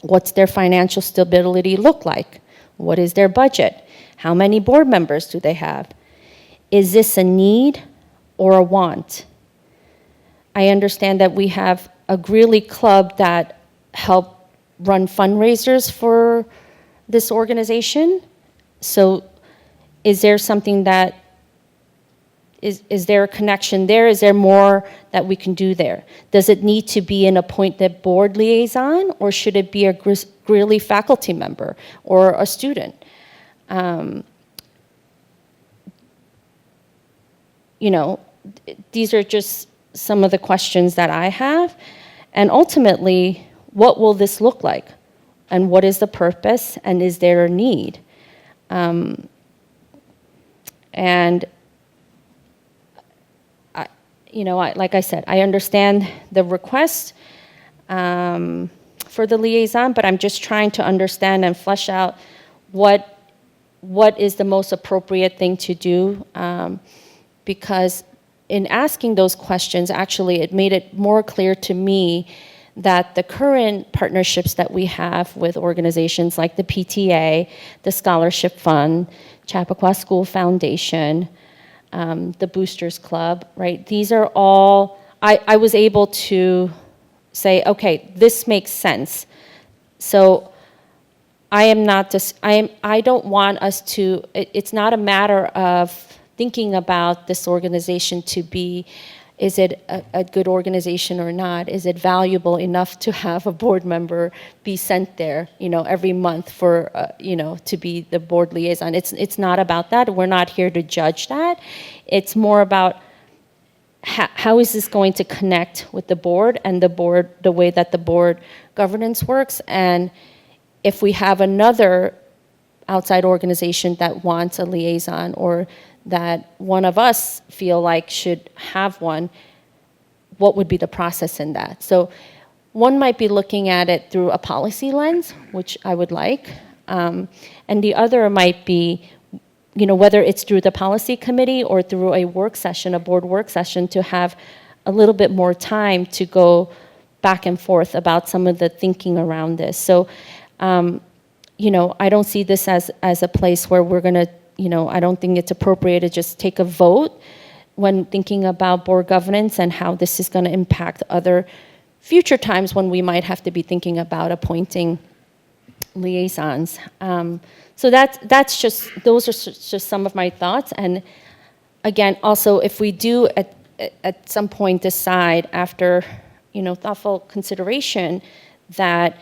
What's their financial stability look like? What is their budget? How many board members do they have? Is this a need or a want? I understand that we have a Greeley club that help run fundraisers for this organization. So is there something that, is there a connection there? Is there more that we can do there? Does it need to be an appointed board liaison, or should it be a Greeley faculty member or a student? These are just some of the questions that I have. And ultimately, what will this look like? And what is the purpose? And is there a need? Like I said, I understand the request for the liaison, but I'm just trying to understand and flesh out what is the most appropriate thing to do, because in asking those questions, actually, it made it more clear to me that the current partnerships that we have with organizations like the PTA, the Scholarship Fund, Chappaqua School Foundation, the Boosters Club, right? These are all, I was able to say, okay, this makes sense. So I don't want us to, it's not a matter of thinking about this organization to be is it a good organization or not? Is it valuable enough to have a board member be sent there, every month for, to be the board liaison? It's not about that. We're not here to judge that. It's more about how is this going to connect with the board and the way that the board governance works? And if we have another outside organization that wants a liaison, or that one of us feel like should have one, what would be the process in that? So one might be looking at it through a policy lens, which I would like, and the other might be, whether it's through the policy committee or through a work session, a board work session, to have a little bit more time to go back and forth about some of the thinking around this. So, I don't see this as a place where we're going to, I don't think it's appropriate to just take a vote when thinking about board governance and how this is going to impact other future times when we might have to be thinking about appointing liaisons. So that's just, those are just some of my thoughts. And again, also, if we do at some point decide after, thoughtful consideration that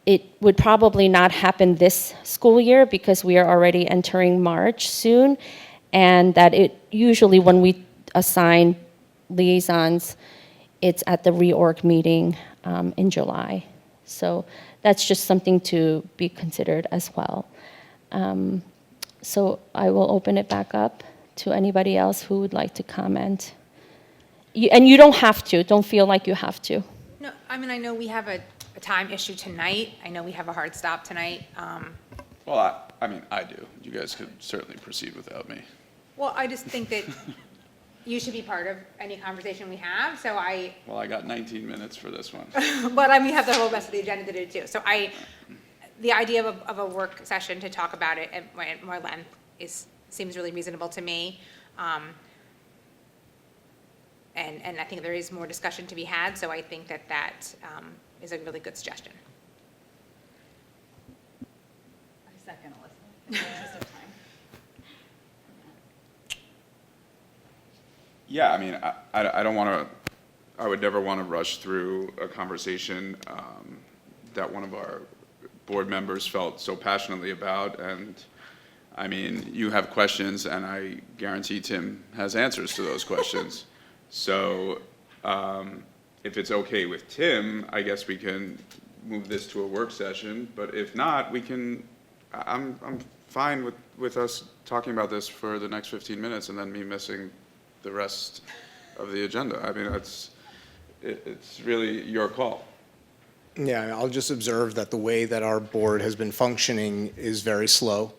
it would probably not happen this school year because we are already entering March soon, and that it usually when we assign liaisons, it's at the reorg meeting in July. So that's just something to be considered as well. So I will open it back up to anybody else who would like to comment. And you don't have to. Don't feel like you have to. No, I know we have a time issue tonight. I know we have a hard stop tonight. Well, I do. You guys could certainly proceed without me. Well, I just think that you should be part of any conversation we have, so Well, I got 19 minutes for this one. but we have the whole rest of the agenda to do too. So the idea of a work session to talk about it at more length seems really reasonable to me. And I think there is more discussion to be had, so I think that is a really good suggestion. I second Alyssa. Yeah, I don't want to, I would never want to rush through a conversation that one of our board members felt so passionately about. And you have questions, and I guarantee Tim has answers to those questions. So if it's okay with Tim, I guess we can move this to a work session. But if not, I'm fine with us talking about this for the next 15 minutes and then me missing the rest of the agenda. It's really your call. Yeah, I'll just observe that the way that our board has been functioning is very slow.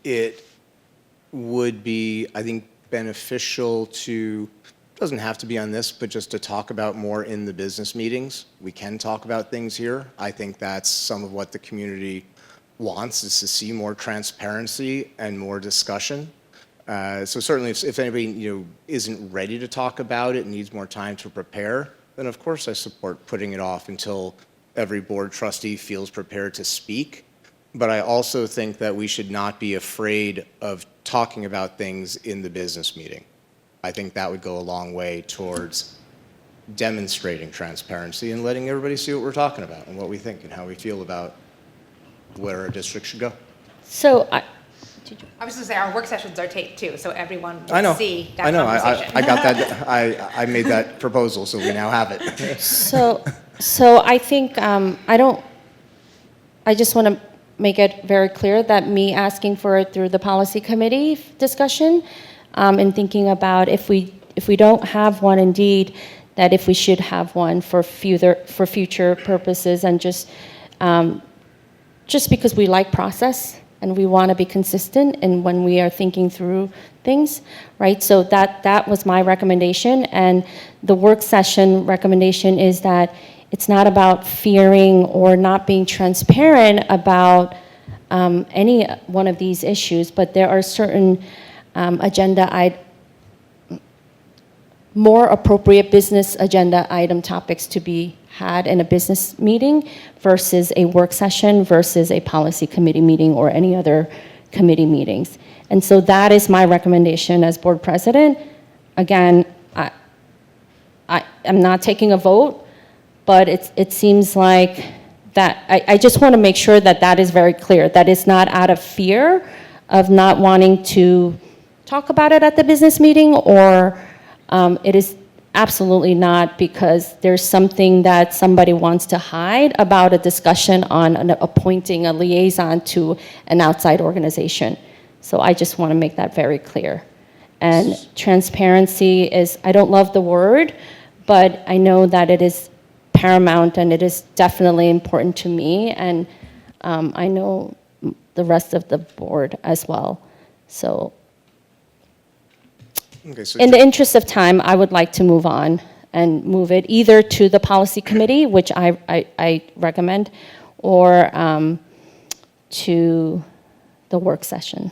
It would be, I think, beneficial to, doesn't have to be on this, but just to talk about more in the business meetings. We can talk about things here. I think that's some of what the community wants, is to see more transparency and more discussion. So certainly if anybody isn't ready to talk about it, needs more time to prepare, then of course I support putting it off until every board trustee feels prepared to speak. But I also think that we should not be afraid of talking about things in the business meeting. I think that would go a long way towards demonstrating transparency and letting everybody see what we're talking about and what we think and how we feel about where our district should go. So I was going to say, our work sessions are taped too, so everyone I know. will see that I know. conversation. I got that. I made that proposal, so we now have it. So I think, I just want to make it very clear that me asking for it through the policy committee discussion, and thinking about if we don't have one, indeed, that if we should have one for future purposes, and just because we like process and we want to be consistent and when we are thinking through things, right? So that was my recommendation, and the work session recommendation is that it's not about fearing or not being transparent about any one of these issues, but there are certain more appropriate business agenda item topics to be had in a business meeting versus a work session versus a policy committee meeting or any other committee meetings. And so that is my recommendation as board president. again, I'm not taking a vote, but it seems like that, I just want to make sure that that is very clear, that it's not out of fear of not wanting to talk about it at the business meeting, or it is absolutely not because there's something that somebody wants to hide about a discussion on appointing a liaison to an outside organization. So I just want to make that very clear. And transparency is, I don't love the word, but I know that it is paramount and it is definitely important to me, and I know the rest of the board as well. So Okay, so in the interest of time, I would like to move on and move it either to the policy committee, which I recommend, or to the work session.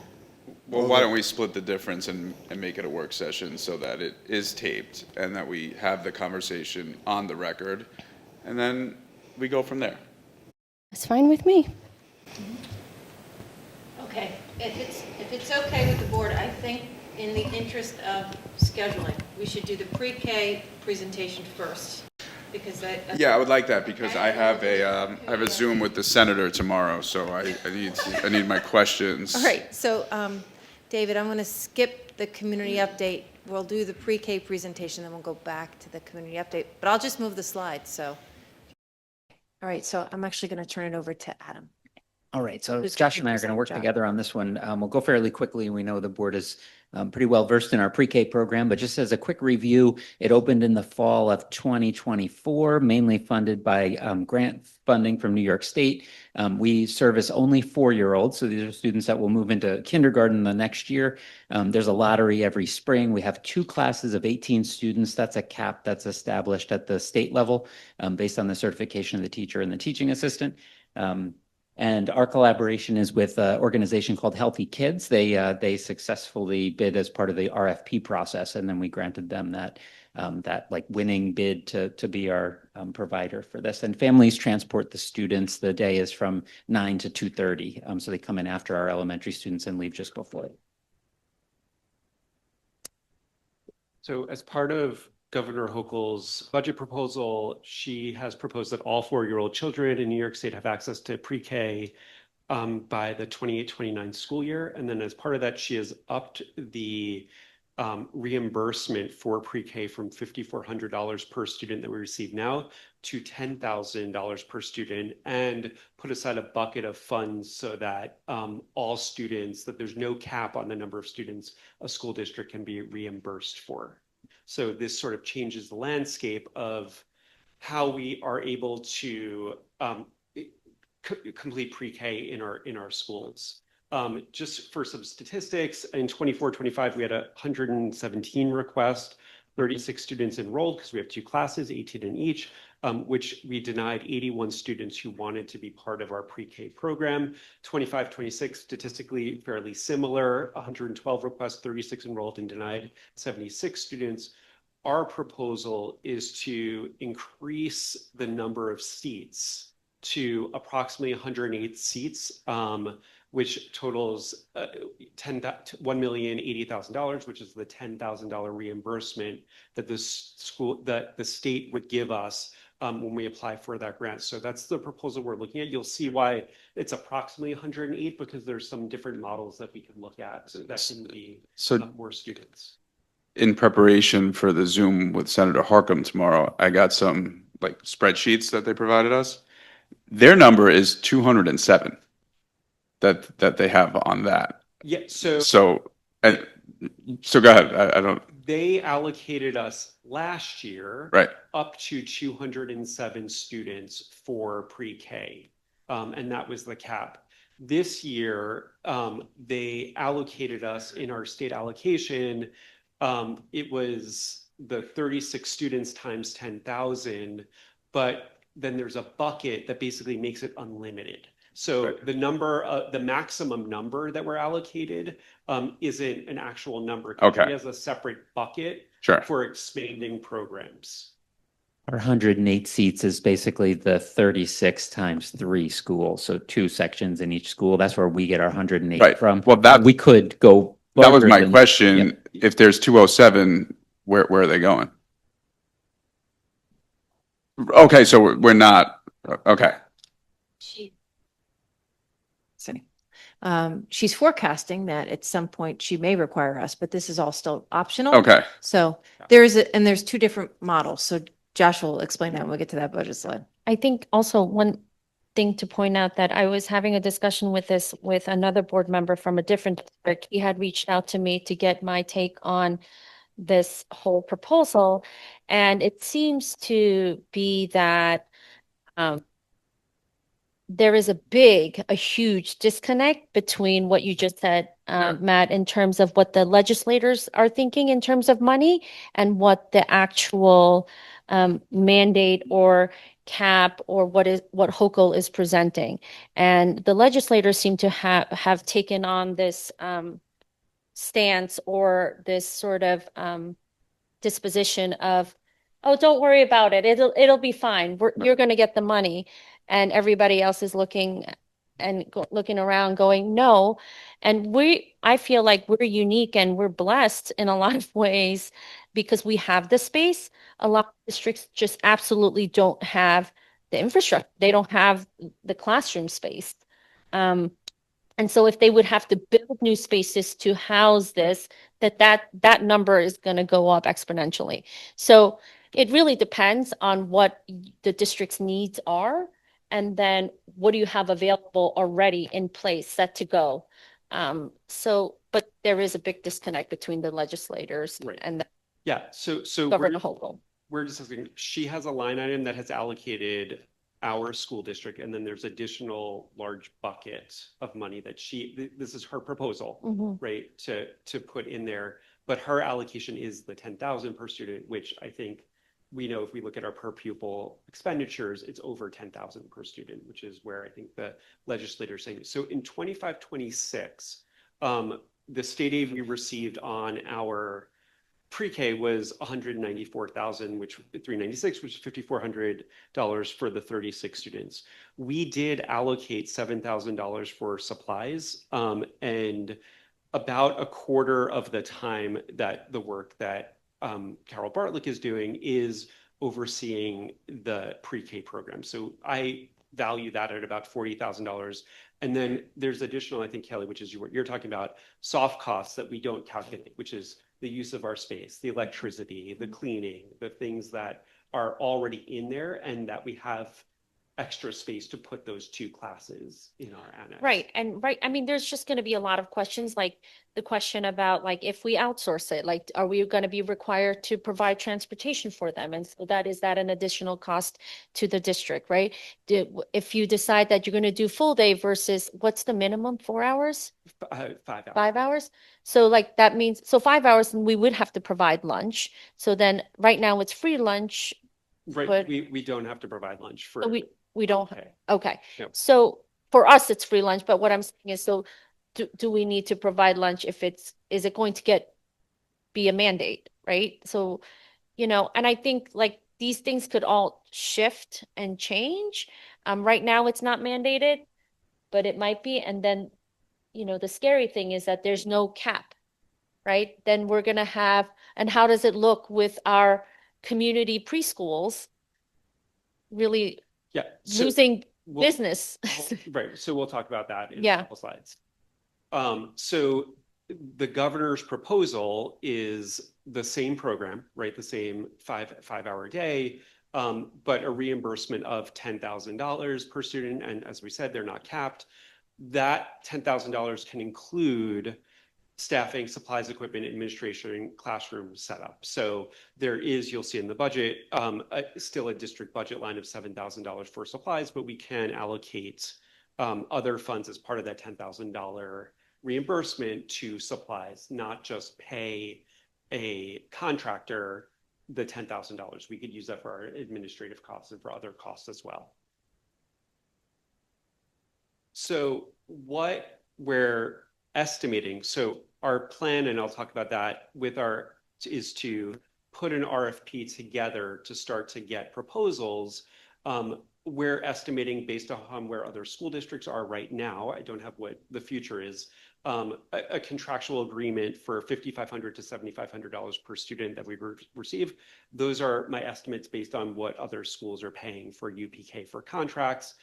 Well, why don't we split the difference and make it a work session so that it is taped and that we have the conversation on the record, and then we go from there. It's fine with me. Okay, if it's okay with the board, I think in the interest of scheduling, we should do the pre-K presentation first, because Yeah, I would like that because I have a Zoom with the senator tomorrow, so I need my questions. All right, so, David, I'm going to skip the community update. We'll do the pre-K presentation, then we'll go back to the community update. But I'll just move the slides, so. All right, so I'm actually going to turn it over to Adam. All right, so Who's Josh and I gonna are going to present, work Josh? together on this one. We'll go fairly quickly. We know the board is pretty well versed in our pre-K program, but just as a quick review, it opened in the fall of 2024, mainly funded by grant funding from New York State. We service only 4-year-olds, so these are students that will move into kindergarten the next year. There's a lottery every spring. We have 2 classes of 18 students. That's a cap that's established at the state level based on the certification of the teacher and the teaching assistant. And our collaboration is with an organization called Healthy Kids. They successfully bid as part of the RFP process, and then we granted them that like winning bid to be our provider for this. And families transport the students. The day is from 9 to 2:30, so they come in after our elementary students and leave just before. So as part of Governor Hochul's budget proposal, she has proposed that all 4-year-old children in New York State have access to pre-K by the 28-29 school year. And then as part of that, she has upped the reimbursement for pre-K from $5,400 per student that we receive now to $10,000 per student, and put aside a bucket of funds so that all students, that there's no cap on the number of students a school district can be reimbursed for. So this sort of changes the landscape of how we are able to complete pre-K in our schools. Just for some statistics, in 24-25, we had 117 requests, 36 students enrolled because we have 2 classes, 18 in each, which we denied 81 students who wanted to be part of our pre-K program. 25-26, statistically fairly similar, 112 requests, 36 enrolled and denied 76 students. Our proposal is to increase the number of seats to approximately 108 seats, which totals $1,080,000, which is the $10,000 reimbursement that the state would give us when we apply for that grant. So that's the proposal we're looking at. You'll see why it's approximately 108, because there's some different models that we can look at that can be more students. In preparation for the Zoom with Senator Harcum tomorrow, I got some like spreadsheets that they provided us. Their number is 207 that they have on that. Yeah, so go ahead. I don't. They allocated us last year Right. up to 207 students for pre-K, and that was the cap. This year, they allocated us in our state allocation. It was the 36 students times 10,000, but then there's a bucket that basically makes it unlimited. So the the maximum number that we're allocated isn't an actual number. Okay. It has a separate bucket Sure. for expanding programs. Our 108 seats is basically the 36 times 3 schools, so 2 sections in each school. That's where we get our 108 Right. from. Well, we could go. That was larger my than- question. Yep. If there's 207, Where are they going? Okay, so we're not, okay. She's forecasting that at some point she may require us, but this is all still optional. Okay. So there's two different models. So Josh will explain that when we get to that budget slide. I think also one thing to point out that I was having a discussion with this with another board member from a different district. He had reached out to me to get my take on this whole proposal. And it seems to be that there is a huge disconnect between what you just said, Matt, in terms of what the legislators are thinking in terms of money and what the actual mandate or cap or what Hochul is presenting. And the legislators seem to have taken on this stance or this sort of disposition of, oh, don't worry about it. It'll be fine. You're going to get the money. And everybody else is looking and looking around going, no. And I feel like we're unique and we're blessed in a lot of ways because we have the space. A lot of districts just absolutely don't have the infrastructure. They don't have the classroom space. And so if they would have to build new spaces to house this, that number is going to go up exponentially. So it really depends on what the district's needs are, and then what do you have available already in place, set to go. But there is a big disconnect between the legislators Right. and the Yeah, so Governor Hochul. we're discussing, she has a line item that has allocated our school district, and then there's additional large bucket of money that this is her proposal, right, to put in there. But her allocation is the 10,000 per student, which I think we know if we look at our per pupil expenditures, it's over 10,000 per student, which is where I think the legislators saying. So in 25-26, the state aid we received on our pre-K was 194,000, which 396, which is $5,400 for the 36 students. We did allocate $7,000 for supplies, and about a quarter of the time that the work that Carol Bartlick is doing is overseeing the pre-K program. So I value that at about $40,000. And then there's additional, I think, Kelly, which is what you're talking about, soft costs that we don't calculate, which is the use of our space, the electricity, the cleaning, the things that are already in there and that we have extra space to put those two classes in our annex. Right. And I mean, there's just going to be a lot of questions, like the question about like, if we outsource it, like, are we going to be required to provide transportation for them? And so is that an additional cost to the district, right? If you decide that you're going to do full day versus what's the minimum, 4 hours? 5 hours. 5 hours. So like that means, so 5 hours and we would have to provide lunch. So then right now it's free lunch. Right. But we don't have to provide lunch for. So we don't. Okay. Okay. Yep. So for us, it's free lunch, but what I'm saying is, so do we need to provide lunch if is it going to be a mandate, right? So, and I think like these things could all shift and change. Right now it's not mandated, but it might be. And then, the scary thing is that there's no cap, right? Then we're going to have, and how does it look with our community preschools really losing business? Right. So we'll talk about that in Yeah. a couple slides. So the governor's proposal is the same program, right? The same five-hour day, but a reimbursement of $10,000 per student. And as we said, they're not capped. That $10,000 can include staffing, supplies, equipment, administration, classroom setup. So there is, you'll see in the budget, still a district budget line of $7,000 for supplies, but we can allocate other funds as part of that $10,000 reimbursement to supplies, not just pay a contractor the $10,000. We could use that for our administrative costs and for other costs as well. So what we're estimating, so our plan, and I'll talk about that is to put an RFP together to start to get proposals. We're estimating based on where other school districts are right now. I don't have what the future is, a contractual agreement for $5,500 to $7,500 per student that we receive. Those are my estimates based on what other schools are paying for UPK for contracts.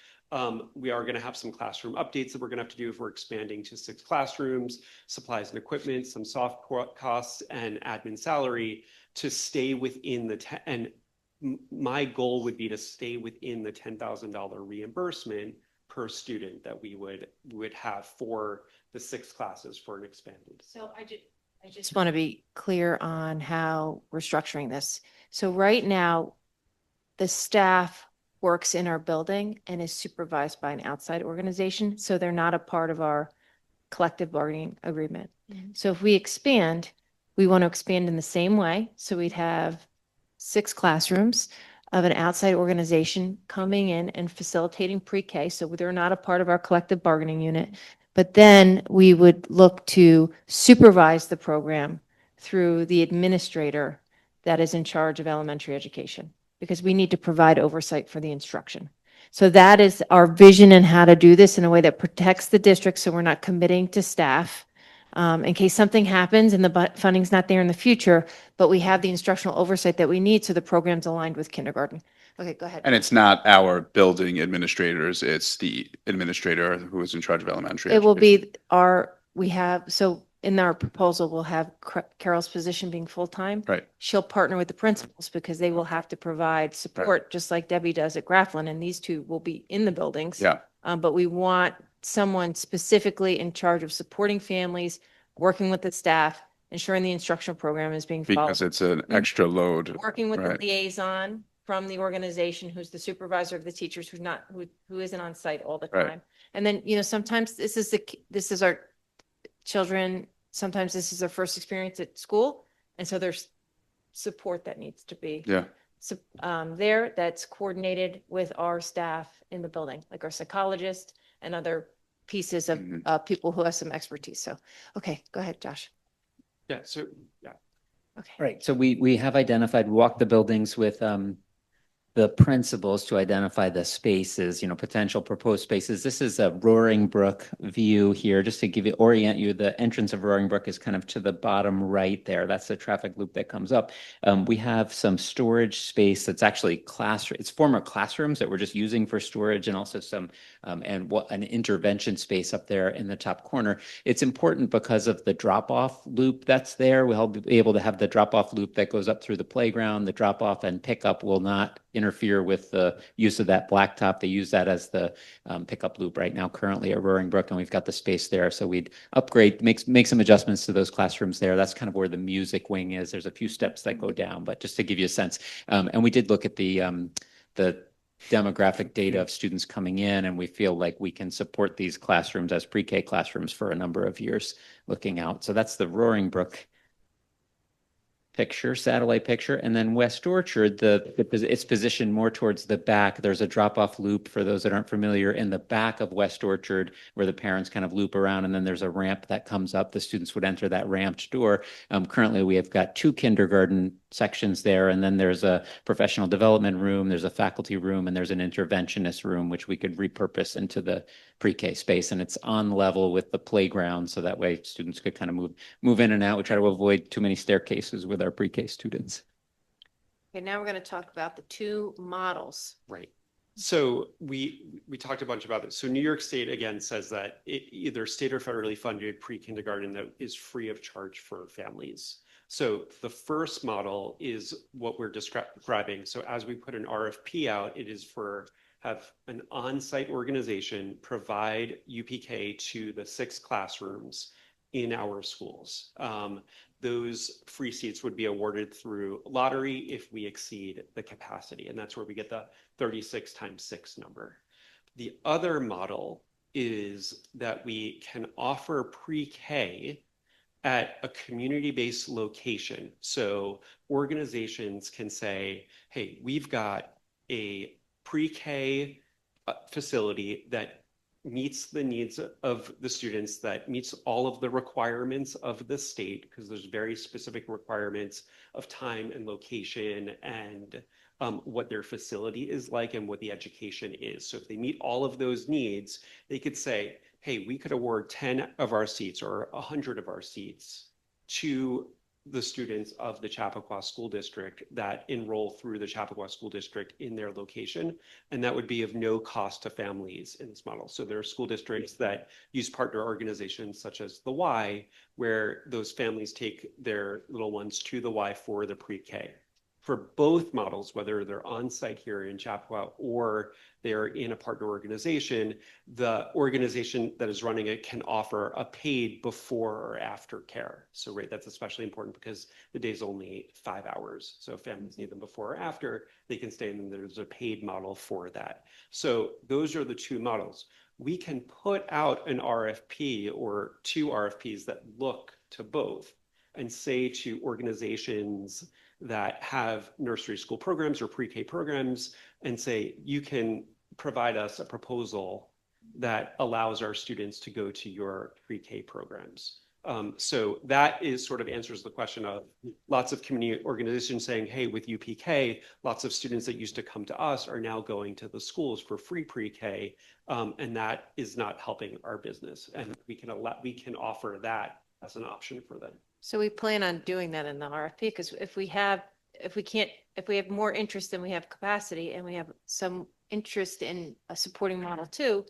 We are going to have some classroom updates that we're going to have to do if we're expanding to 6 classrooms, supplies and equipment, some soft costs, and admin salary to stay within the my goal would be to stay within the $10,000 reimbursement per student that we would have for the 6 classes for an expanded. So I just want to be clear on how we're structuring this. So right now, the staff works in our building and is supervised by an outside organization. So they're not a part of our collective bargaining agreement. So if we expand, we want to expand in the same way. So we'd have 6 classrooms of an outside organization coming in and facilitating pre-K. So they're not a part of our collective bargaining unit. But then we would look to supervise the program through the administrator that is in charge of elementary education, because we need to provide oversight for the instruction. So that is our vision and how to do this in a way that protects the district, so we're not committing to staff in case something happens and the funding's not there in the future, but we have the instructional oversight that we need so the program's aligned with kindergarten. Okay, go ahead. And it's not our building administrators, it's the administrator who is in charge of elementary It will education. be so in our proposal, we'll have Carol's position being full-time. Right. She'll partner with the principals because they will have to provide support, just like Debbie does at Grafflin, and these two will be in the buildings. Yeah. But we want someone specifically in charge of supporting families, working with the staff, ensuring the instructional program is being followed. Because it's an extra load. Working with Right. the liaison from the organization, who's the supervisor of the teachers, who isn't on site all the Right. time. And then, sometimes this is our children, sometimes this is their first experience at school. And so there's support that needs to be Yeah. there that's coordinated with our staff in the building, like our psychologist and other pieces of people who have some expertise. So, okay, go ahead, Josh. Yeah, so, yeah. Okay. Right, so we have identified, walked the buildings with the principals to identify the spaces, potential proposed spaces. This is a Roaring Brook view here, just to orient you. The entrance of Roaring Brook is kind of to the bottom right there. That's the traffic loop that comes up. We have some storage space that's actually it's former classrooms that we're just using for storage, and also some an intervention space up there in the top corner. It's important because of the drop-off loop that's there. We'll be able to have the drop-off loop that goes up through the playground. The drop-off and pickup will not interfere with the use of that blacktop. They use that as the pickup loop right now currently at Roaring Brook, and we've got the space there. So we'd upgrade, make some adjustments to those classrooms there. That's kind of where the music wing is. There's a few steps that go down, but just to give you a sense. And we did look at the demographic data of students coming in, and we feel like we can support these classrooms as pre-K classrooms for a number of years looking out. So that's the Roaring Brook picture, satellite picture. And then West Orchard, it's positioned more towards the back. There's a drop-off loop, for those that aren't familiar, in the back of West Orchard where the parents kind of loop around, and then there's a ramp that comes up. The students would enter that ramped door. Currently, we have got 2 kindergarten sections there, and then there's a professional development room, there's a faculty room, and there's an interventionist room, which we could repurpose into the pre-K space. And it's on level with the playground, so that way students could kind of move in and out. We try to avoid too many staircases with our pre-K students. Okay, now we're going to talk about the 2 models. Right. So we talked a bunch about this. So New York State, again, says that either state or federally funded pre-kindergarten that is free of charge for families. So the first model is what we're describing. So as we put an RFP out, it is have an on-site organization provide UPK to the 6 classrooms in our schools. Those free seats would be awarded through lottery if we exceed the capacity, and that's where we get the 36 times 6 number. The other model is that we can offer pre-K at a community-based location. So organizations can say, hey, we've got a pre-K facility that meets the needs of the students, that meets all of the requirements of the state, because there's very specific requirements of time and location and what their facility is like and what the education is. So if they meet all of those needs, they could say, hey, we could award 10 of our seats or 100 of our seats to the students of the Chappaqua School District that enroll through the Chappaqua School District in their location. And that would be of no cost to families in this model. So there are school districts that use partner organizations such as the Y, where those families take their little ones to the Y for the pre-K. For both models, whether they're on site here in Chappaqua or they're in a partner organization, the organization that is running it can offer a paid before or after care. So, right, that's especially important because the day's only 5 hours. So if families need them before or after, they can stay, and then there's a paid model for that. So those are the two models. We can put out an RFP or two RFPs that look to both and say to organizations that have nursery school programs or pre-K programs and say, you can provide us a proposal that allows our students to go to your pre-K programs. So that is sort of answers the question of lots of community organizations saying, hey, with UPK, lots of students that used to come to us are now going to the schools for free pre-K, and that is not helping our business. And we can offer that as an option for them. So we plan on doing that in the RFP, because if we have more interest than we have capacity, and we have some interest in a supporting model two,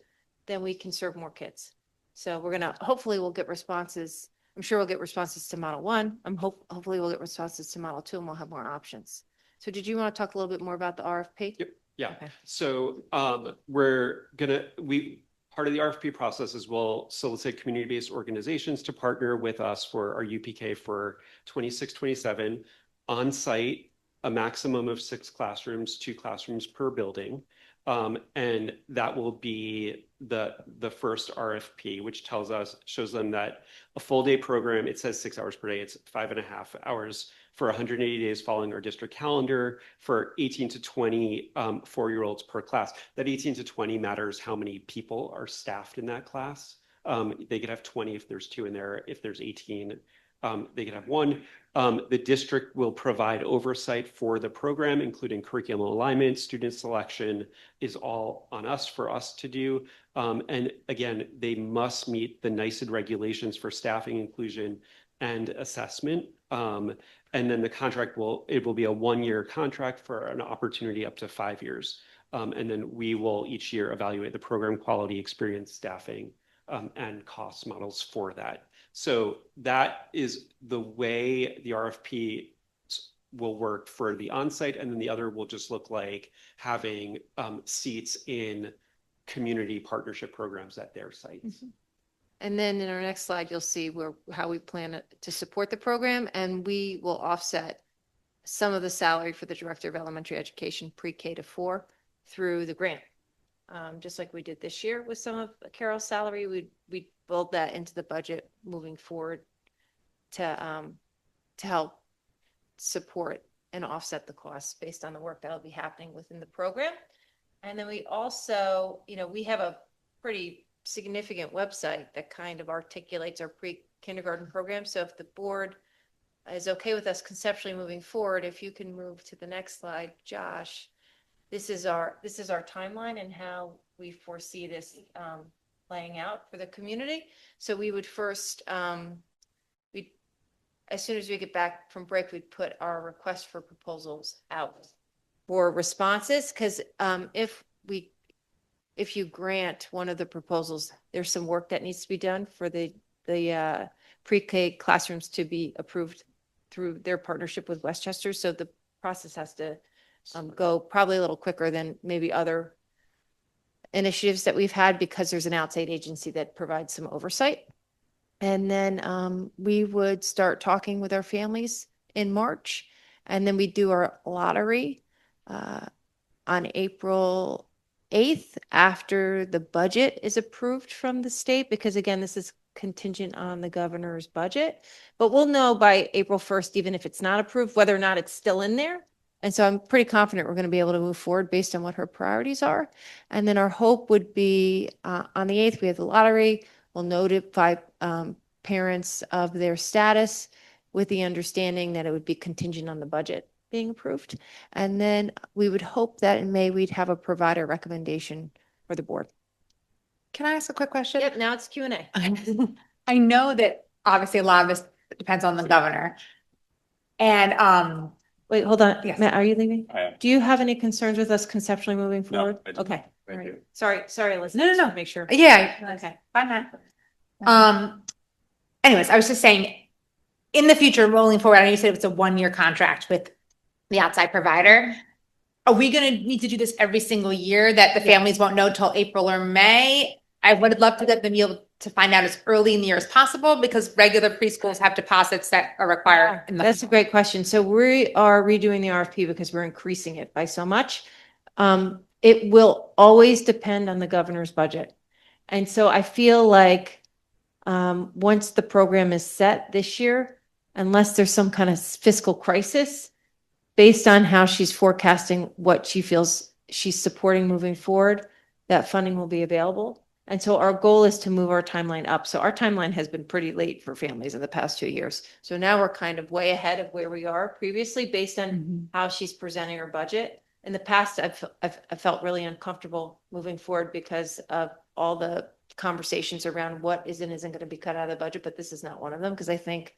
then we can serve more kids. So hopefully we'll get responses. I'm sure we'll get responses to model one. Hopefully we'll get responses to model two, and we'll have more options. So did you want to talk a little bit more about the RFP? Yep. Yeah. Okay. So part of the RFP process is we'll solicit community-based organizations to partner with us for our UPK for 26-27 on site, a maximum of 6 classrooms, 2 classrooms per building. And that will be the first RFP, which shows them that a full day program, it says 6 hours per day, it's 5.5 hours for 180 days following our district calendar for 18 to 20 4-year-olds per class. That 18 to 20 matters how many people are staffed in that class. They could have 20 if there's 2 in there. If there's 18, they could have 1. The district will provide oversight for the program, including curriculum alignment, student selection is all on us for us to do. And again, they must meet the NYSED regulations for staffing, inclusion, and assessment. And then the contract will be a 1-year contract for an opportunity up to 5 years. And then we will each year evaluate the program quality, experience, staffing, and cost models for that. So that is the way the RFP will work for the onsite, and then the other will just look like having seats in community partnership programs at their sites. Mm-hmm. And then in our next slide, you'll see how we plan to support the program, and we will offset some of the salary for the Director of Elementary Education pre-K to 4 through the grant. Just like we did this year with some of Carol's salary, we build that into the budget moving forward to help support and offset the costs based on the work that'll be happening within the program. And then we also, we have a pretty significant website that kind of articulates our pre-kindergarten program. So if the board is okay with us conceptually moving forward, if you can move to the next slide, Josh. This is our timeline and how we foresee this playing out for the community. So we would first, as soon as we get back from break, we'd put our request for proposals out for responses. Because if you grant one of the proposals, there's some work that needs to be done for the pre-K classrooms to be approved through their partnership with Westchester. So the process has to go probably a little quicker than maybe other initiatives that we've had, because there's an outside agency that provides some oversight. And then we would start talking with our families in March, and then we do our lottery on April 8th after the budget is approved from the state, because again, this is contingent on the governor's budget. But we'll know by April 1st, even if it's not approved, whether or not it's still in there. And so I'm pretty confident we're going to be able to move forward based on what her priorities are. And then our hope would be on the 8th, we have the lottery. We'll notify parents of their status with the understanding that it would be contingent on the budget being approved. And then we would hope that in May, we'd have a provider recommendation for the board. Can I ask a quick question? Yep, now it's Q&A. I know that obviously a lot of this depends on the governor. And Wait, hold on. Yes. Matt, are you leaving? I am. Do you have any concerns with us conceptually moving No, forward? I don't. Okay. Thank All right. you. Sorry, Elizabeth. No, no, Just no. wanna Make sure. yeah, Okay. bye, Matt. Anyways, I was just saying, in the future, rolling forward, I know you said it's a 1-year contract with the outside provider. Are we gonna need to do this every single year that the families won't know till April or May? I would love to let them be able to find out as early in the year as possible because regular preschools have deposits that are required in the. That's a great question. So we are redoing the RFP because we're increasing it by so much. It will always depend on the governor's budget. And so I feel like once the program is set this year, unless there's some kind of fiscal crisis, based on how she's forecasting what she feels she's supporting moving forward, that funding will be available. And so our goal is to move our timeline up. So our timeline has been pretty late for families in the past 2 years. So now we're kind of way ahead of where we are previously based on how she's presenting her budget. In the past, I've felt really uncomfortable moving forward because of all the conversations around what is and isn't going to be cut out of the budget, but this is not one of them because I think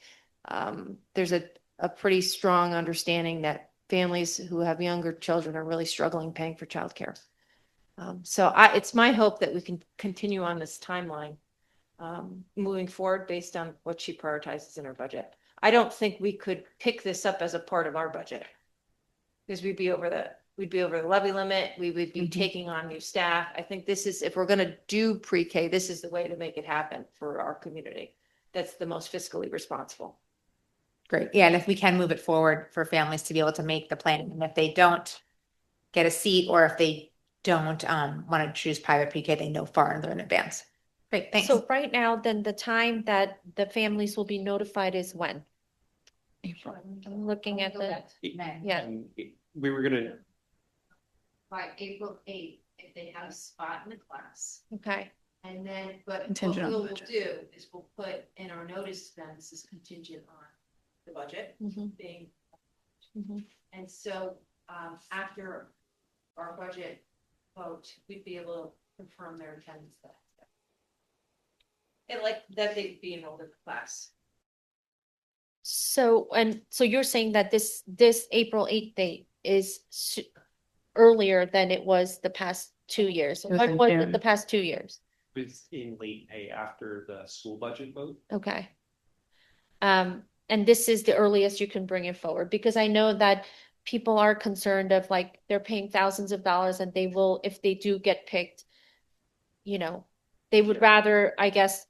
there's a pretty strong understanding that families who have younger children are really struggling paying for childcare. So it's my hope that we can continue on this timeline moving forward based on what she prioritizes in her budget. I don't think we could pick this up as a part of our budget because we'd be over the levy limit. We would be taking on new staff. I think this is, if we're going to do pre-K, this is the way to make it happen for our community. That's the most fiscally responsible. Great. Yeah, and if we can move it forward for families to be able to make the plan, and if they don't get a seat or if they don't want to choose private pre-K, they know farther in advance. Great, thanks. So right now, then the time that the families will be notified is when? I'm looking at the, yeah. We were gonna, By April 8th, if they have a spot in the class. Okay, And then, but what Contingent on the we'll budget. do is we'll put in our notice to them, this is contingent on the budget Mhm. being. Mhm. And so, after our budget vote, we'd be able to confirm their attendance that. And like, that they'd be enrolled in the class. so, and so you're saying that this April 8th date is earlier than it was the past 2 years? It was What in was June. it the past 2 years? was in late May after the school budget vote. Okay. And this is the earliest you can bring it forward, because I know that people are concerned of like, they're paying thousands of dollars and they will, if they do get picked, they would rather, I guess,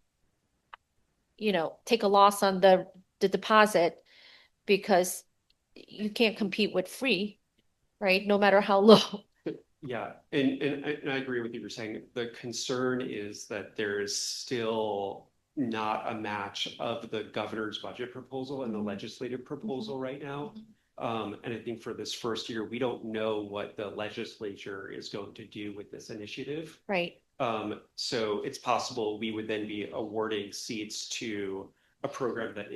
take a loss on the deposit because you can't compete with free, right? No matter how low. Yeah, and I agree with you for saying the concern is that there is still not a match of the governor's budget proposal and the legislative proposal right now. And I think for this first year, we don't know what the legislature is going to do with this initiative. Right. So it's possible we would then be awarding seats to a program that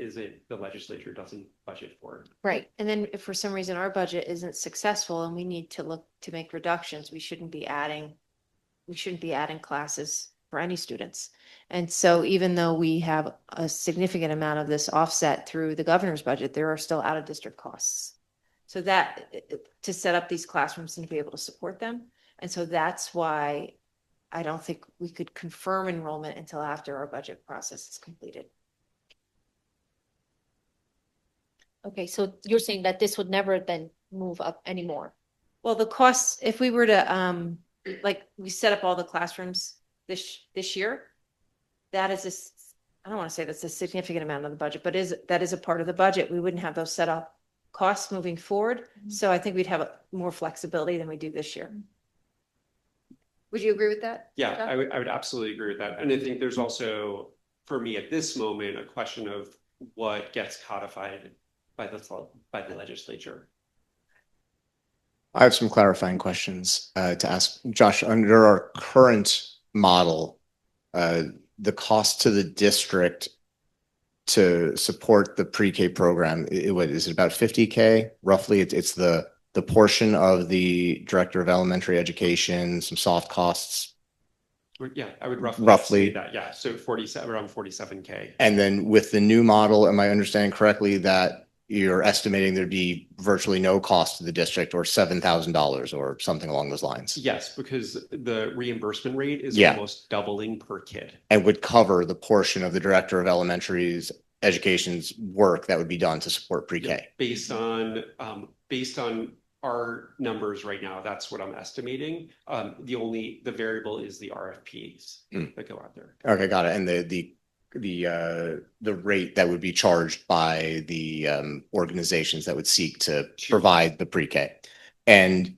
the legislature doesn't budget for. Right. And then if for some reason our budget isn't successful and we need to look to make reductions, we shouldn't be adding classes for any students. And so even though we have a significant amount of this offset through the governor's budget, there are still out of district costs. So that to set up these classrooms and to be able to support them. And so that's why I don't think we could confirm enrollment until after our budget process is completed. Okay, so you're saying that this would never then move up anymore? Well, the costs, if we were to, like, we set up all the classrooms this year, that is I don't want to say that's a significant amount of the budget, but that is a part of the budget. We wouldn't have those set up costs moving forward. So I think we'd have more flexibility than we do this year. Would you agree with that? Yeah, John? I would absolutely agree with that. And I think there's also, for me at this moment, a question of what gets codified by the legislature. I have some clarifying questions to ask. Josh, under our current model, the cost to the district to support the pre-K program, what is it, about 50K roughly? It's the portion of the director of elementary education, some soft costs. Yeah, I would roughly Roughly. say that. Yeah, so 47, around 47K. And then with the new model, am I understanding correctly that you're estimating there'd be virtually no cost to the district, or $7,000 or something along those lines? Yes, because the reimbursement rate is Yeah. almost doubling per kid. And would cover the portion of the director of elementary's education's work that would be done to support pre-K. Yeah, based on our numbers right now, that's what I'm estimating. The variable is the RFPs that go out there. Okay, got it. And the rate that would be charged by the organizations that would seek to provide the pre-K. And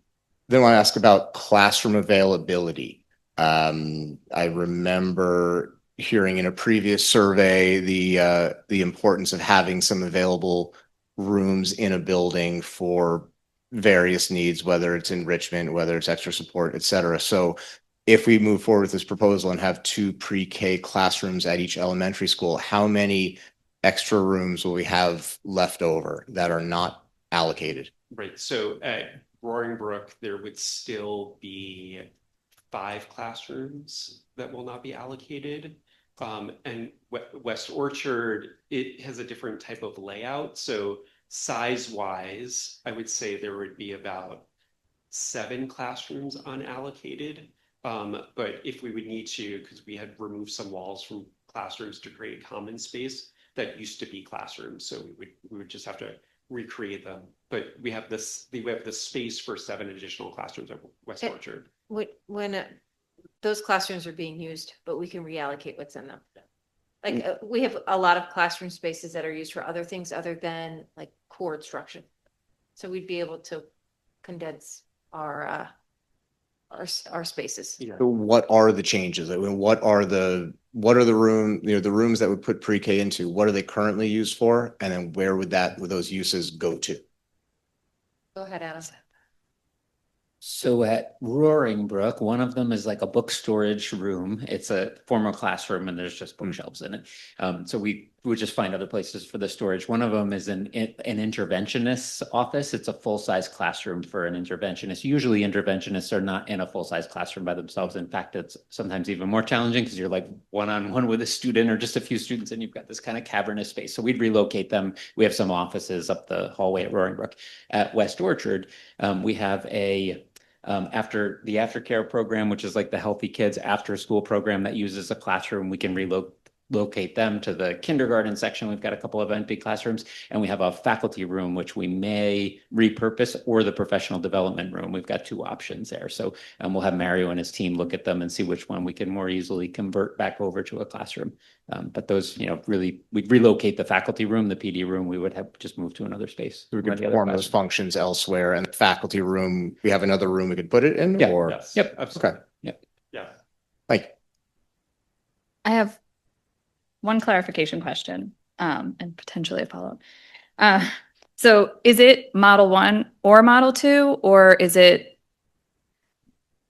then I want to ask about classroom availability. I remember hearing in a previous survey the importance of having some available rooms in a building for various needs, whether it's enrichment, whether it's extra support, et cetera. So if we move forward with this proposal and have 2 pre-K classrooms at each elementary school, how many extra rooms will we have left over that are not allocated? Right. So at Roaring Brook, there would still be 5 classrooms that will not be allocated. And West Orchard, it has a different type of layout. So size-wise, I would say there would be about 7 classrooms unallocated. But if we would need to, because we had removed some walls from classrooms to create common space that used to be classrooms, so we would just have to recreate them. But we have the space for 7 additional classrooms at West Orchard. When those classrooms are being used, but we can reallocate what's in them. Like we have a lot of classroom spaces that are used for other things other than like core instruction. So we'd be able to condense our spaces. Yeah. So what are the changes? I mean, what are the rooms that would put pre-K into? What are they currently used for? And then where would those uses go to? Go ahead, Adam. So at Roaring Brook, one of them is like a book storage room. It's a former classroom and there's just bookshelves in it. So we would just find other places for the storage. One of them is an interventionist's office. It's a full-size classroom for an interventionist. Usually interventionists are not in a full-size classroom by themselves. In fact, it's sometimes even more challenging because you're like one-on-one with a student or just a few students and you've got this kind of cavernous space. So we'd relocate them. We have some offices up the hallway at Roaring Brook. At West Orchard, we have after the aftercare program, which is like the Healthy Kids after school program that uses a classroom, we can relocate them to the kindergarten section. We've got a couple of empty classrooms, and we have a faculty room, which we may repurpose, or the professional development room. We've got 2 options there. So we'll have Mario and his team look at them and see which one we can more easily convert back over to a classroom. But those, really, we'd relocate the faculty room, the PD room, we would have just moved to another space. We could perform those functions elsewhere, and the faculty room, we have another room we could put it in? Yeah. Or? Yes. Yep. Absolutely. Okay. Yep. Yeah. Thank you. I have one clarification question, and potentially a follow-up. So is it Model 1 or Model 2, or is it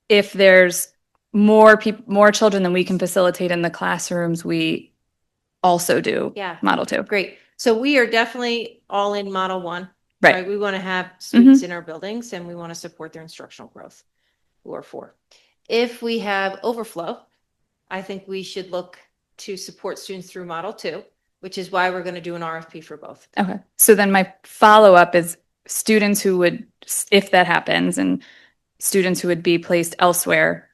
if there's more children than we can facilitate in the classrooms, we also do Yeah. Model 2? Great. So we are definitely all in Model 1. Right. We want to have students in our buildings and we want to support their instructional growth, or 4. If we have overflow, I think we should look to support students through Model 2, which is why we're going to do an RFP for both. Okay. So then my follow-up is students who would, if that happens, and students who would be placed elsewhere,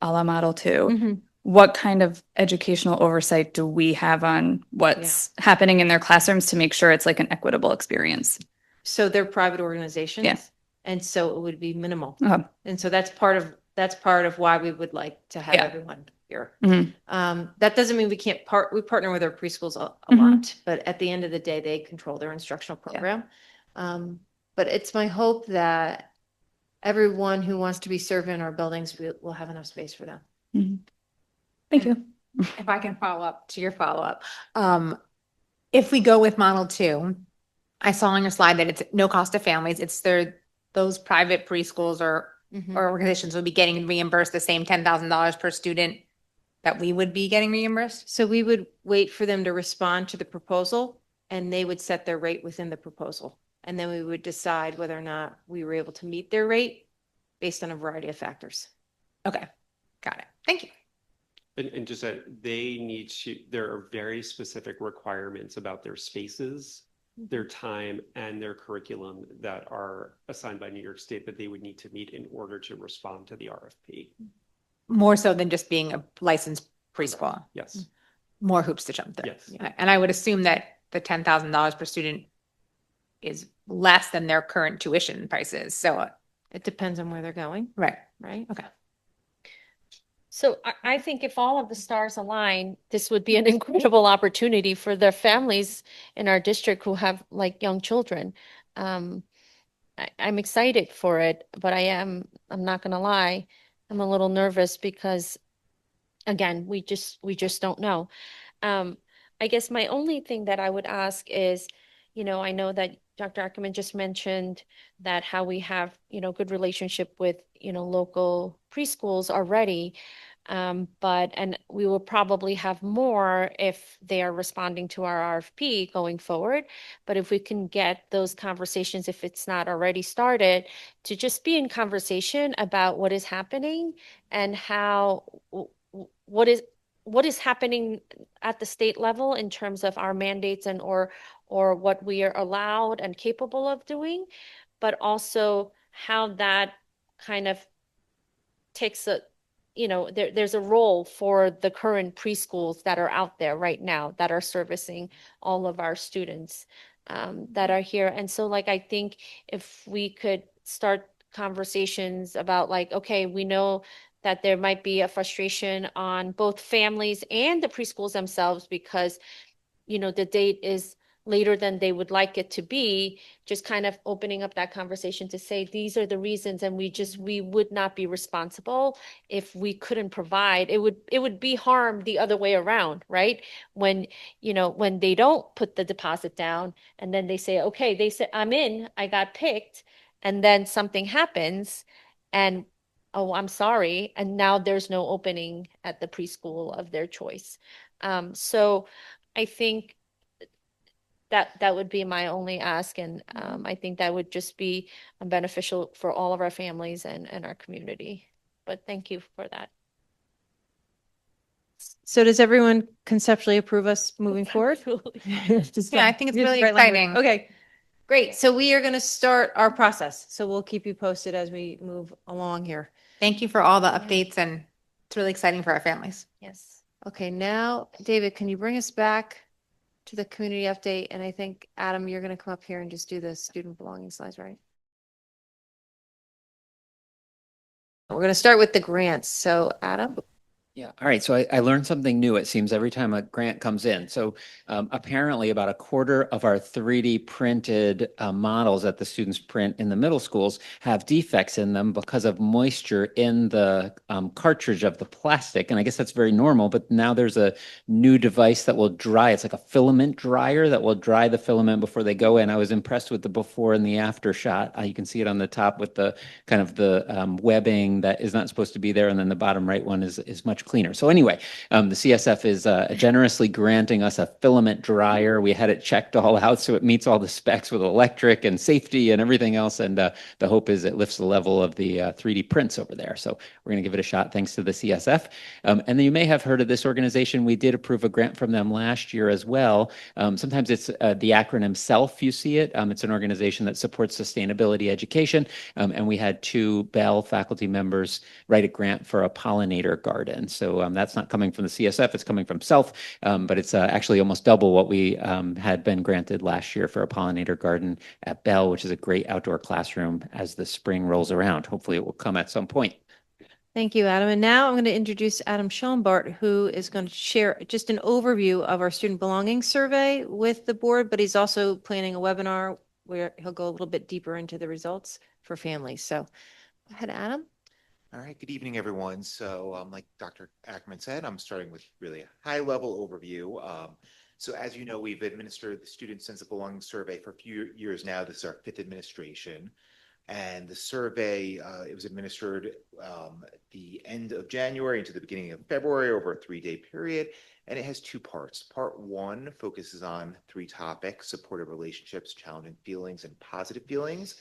a la Model 2, what kind of educational oversight do we have on what's happening in their classrooms to make sure it's like an equitable experience? So they're private organizations. Yeah. And so it would be minimal. Okay. And so that's part of why we would like to have everyone here. Mhm. That doesn't mean we can't we partner with our preschools a lot, but at the end of the day, they control their instructional program. But it's my hope that everyone who wants to be served in our buildings will have enough space for them. Thank you. If I can follow up to your follow-up. If we go with Model 2, I saw on your slide that it's no cost to families. It's their those private preschools or organizations would be getting reimbursed the same $10,000 per student that we would be getting reimbursed? So we would wait for them to respond to the proposal, and they would set their rate within the proposal. And then we would decide whether or not we were able to meet their rate based on a variety of factors. Okay, got it. Thank you. And just that they need to, there are very specific requirements about their spaces, their time, and their curriculum that are assigned by New York State that they would need to meet in order to respond to the RFP. More so than just being a licensed preschool. Yes. More hoops to jump through. Yes. And I would assume that the $10,000 per student is less than their current tuition prices. So, It depends on where they're going, right. right? Okay. So I think if all of the stars align, this would be an incredible opportunity for the families in our district who have like young children. I'm excited for it, but I'm not gonna lie, I'm a little nervous because again, we just don't know. I guess my only thing that I would ask is, I know that Dr. Ackerman just mentioned that how we have, good relationship with, local preschools already. And we will probably have more if they are responding to our RFP going forward. But if we can get those conversations, if it's not already started, to just be in conversation about what is happening and how what is happening at the state level in terms of our mandates and or what we are allowed and capable of doing, but also how that kind of takes there's a role for the current preschools that are out there right now that are servicing all of our students that are here. And so like, I think if we could start conversations about like, okay, we know that there might be a frustration on both families and the preschools themselves because, the date is later than they would like it to be, just kind of opening up that conversation to say, these are the reasons, and we would not be responsible if we couldn't provide. It would be harm the other way around, right? When, when they don't put the deposit down and then they say, okay, they said, I got picked, and then something happens and, oh, I'm sorry. And now there's no opening at the preschool of their choice. So I think that would be my only ask, and I think that would just be beneficial for all of our families and our community. But thank you for that. So does everyone conceptually approve us moving forward? Yeah, I think it's really exciting. Okay, great. So we are going to start our process. So we'll keep you posted as we move along here. Thank you for all the updates, and it's really exciting for our families. Yes. Okay, now, David, can you bring us back to the community update? And I think, Adam, you're going to come up here and just do the student belonging slides, right? We're going to start with the grants. So, Adam? Yeah. All right. So I learned something new, it seems, every time a grant comes in. So apparently about a quarter of our 3D printed models that the students print in the middle schools have defects in them because of moisture in the cartridge of the plastic. And I guess that's very normal, but now there's a new device that will dry. It's like a filament dryer that will dry the filament before they go in. I was impressed with the before and the after shot. You can see it on the top with the kind of the webbing that is not supposed to be there. And then the bottom right one is much cleaner. So anyway, the CSF is generously granting us a filament dryer. We had it checked all out so it meets all the specs with electric and safety and everything else. And the hope is it lifts the level of the 3D prints over there. So we're going to give it a shot thanks to the CSF. And then you may have heard of this organization. We did approve a grant from them last year as well. Sometimes it's the acronym SELF, you see it. It's an organization that supports sustainability education. And we had 2 Bell faculty members write a grant for a pollinator garden. So that's not coming from the CSF, it's coming from SELF, but it's actually almost double what we had been granted last year for a pollinator garden at Bell, which is a great outdoor classroom as the spring rolls around. Hopefully it will come at some point. Thank you, Adam. And now I'm going to introduce Adam Schoenbart, who is going to share just an overview of our student belonging survey with the board, but he's also planning a webinar where he'll go a little bit deeper into the results for families. So go ahead, Adam. All right, good evening, everyone. So like Dr. Ackerman said, I'm starting with really a high-level overview. So as you know, we've administered the Student Sense of Belonging Survey for a few years now. This is our 5th administration. And the survey, it was administered the end of January into the beginning of February over a 3-day period. And it has 2 parts. Part 1 focuses on 3 topics: supportive relationships, challenging feelings, and positive feelings.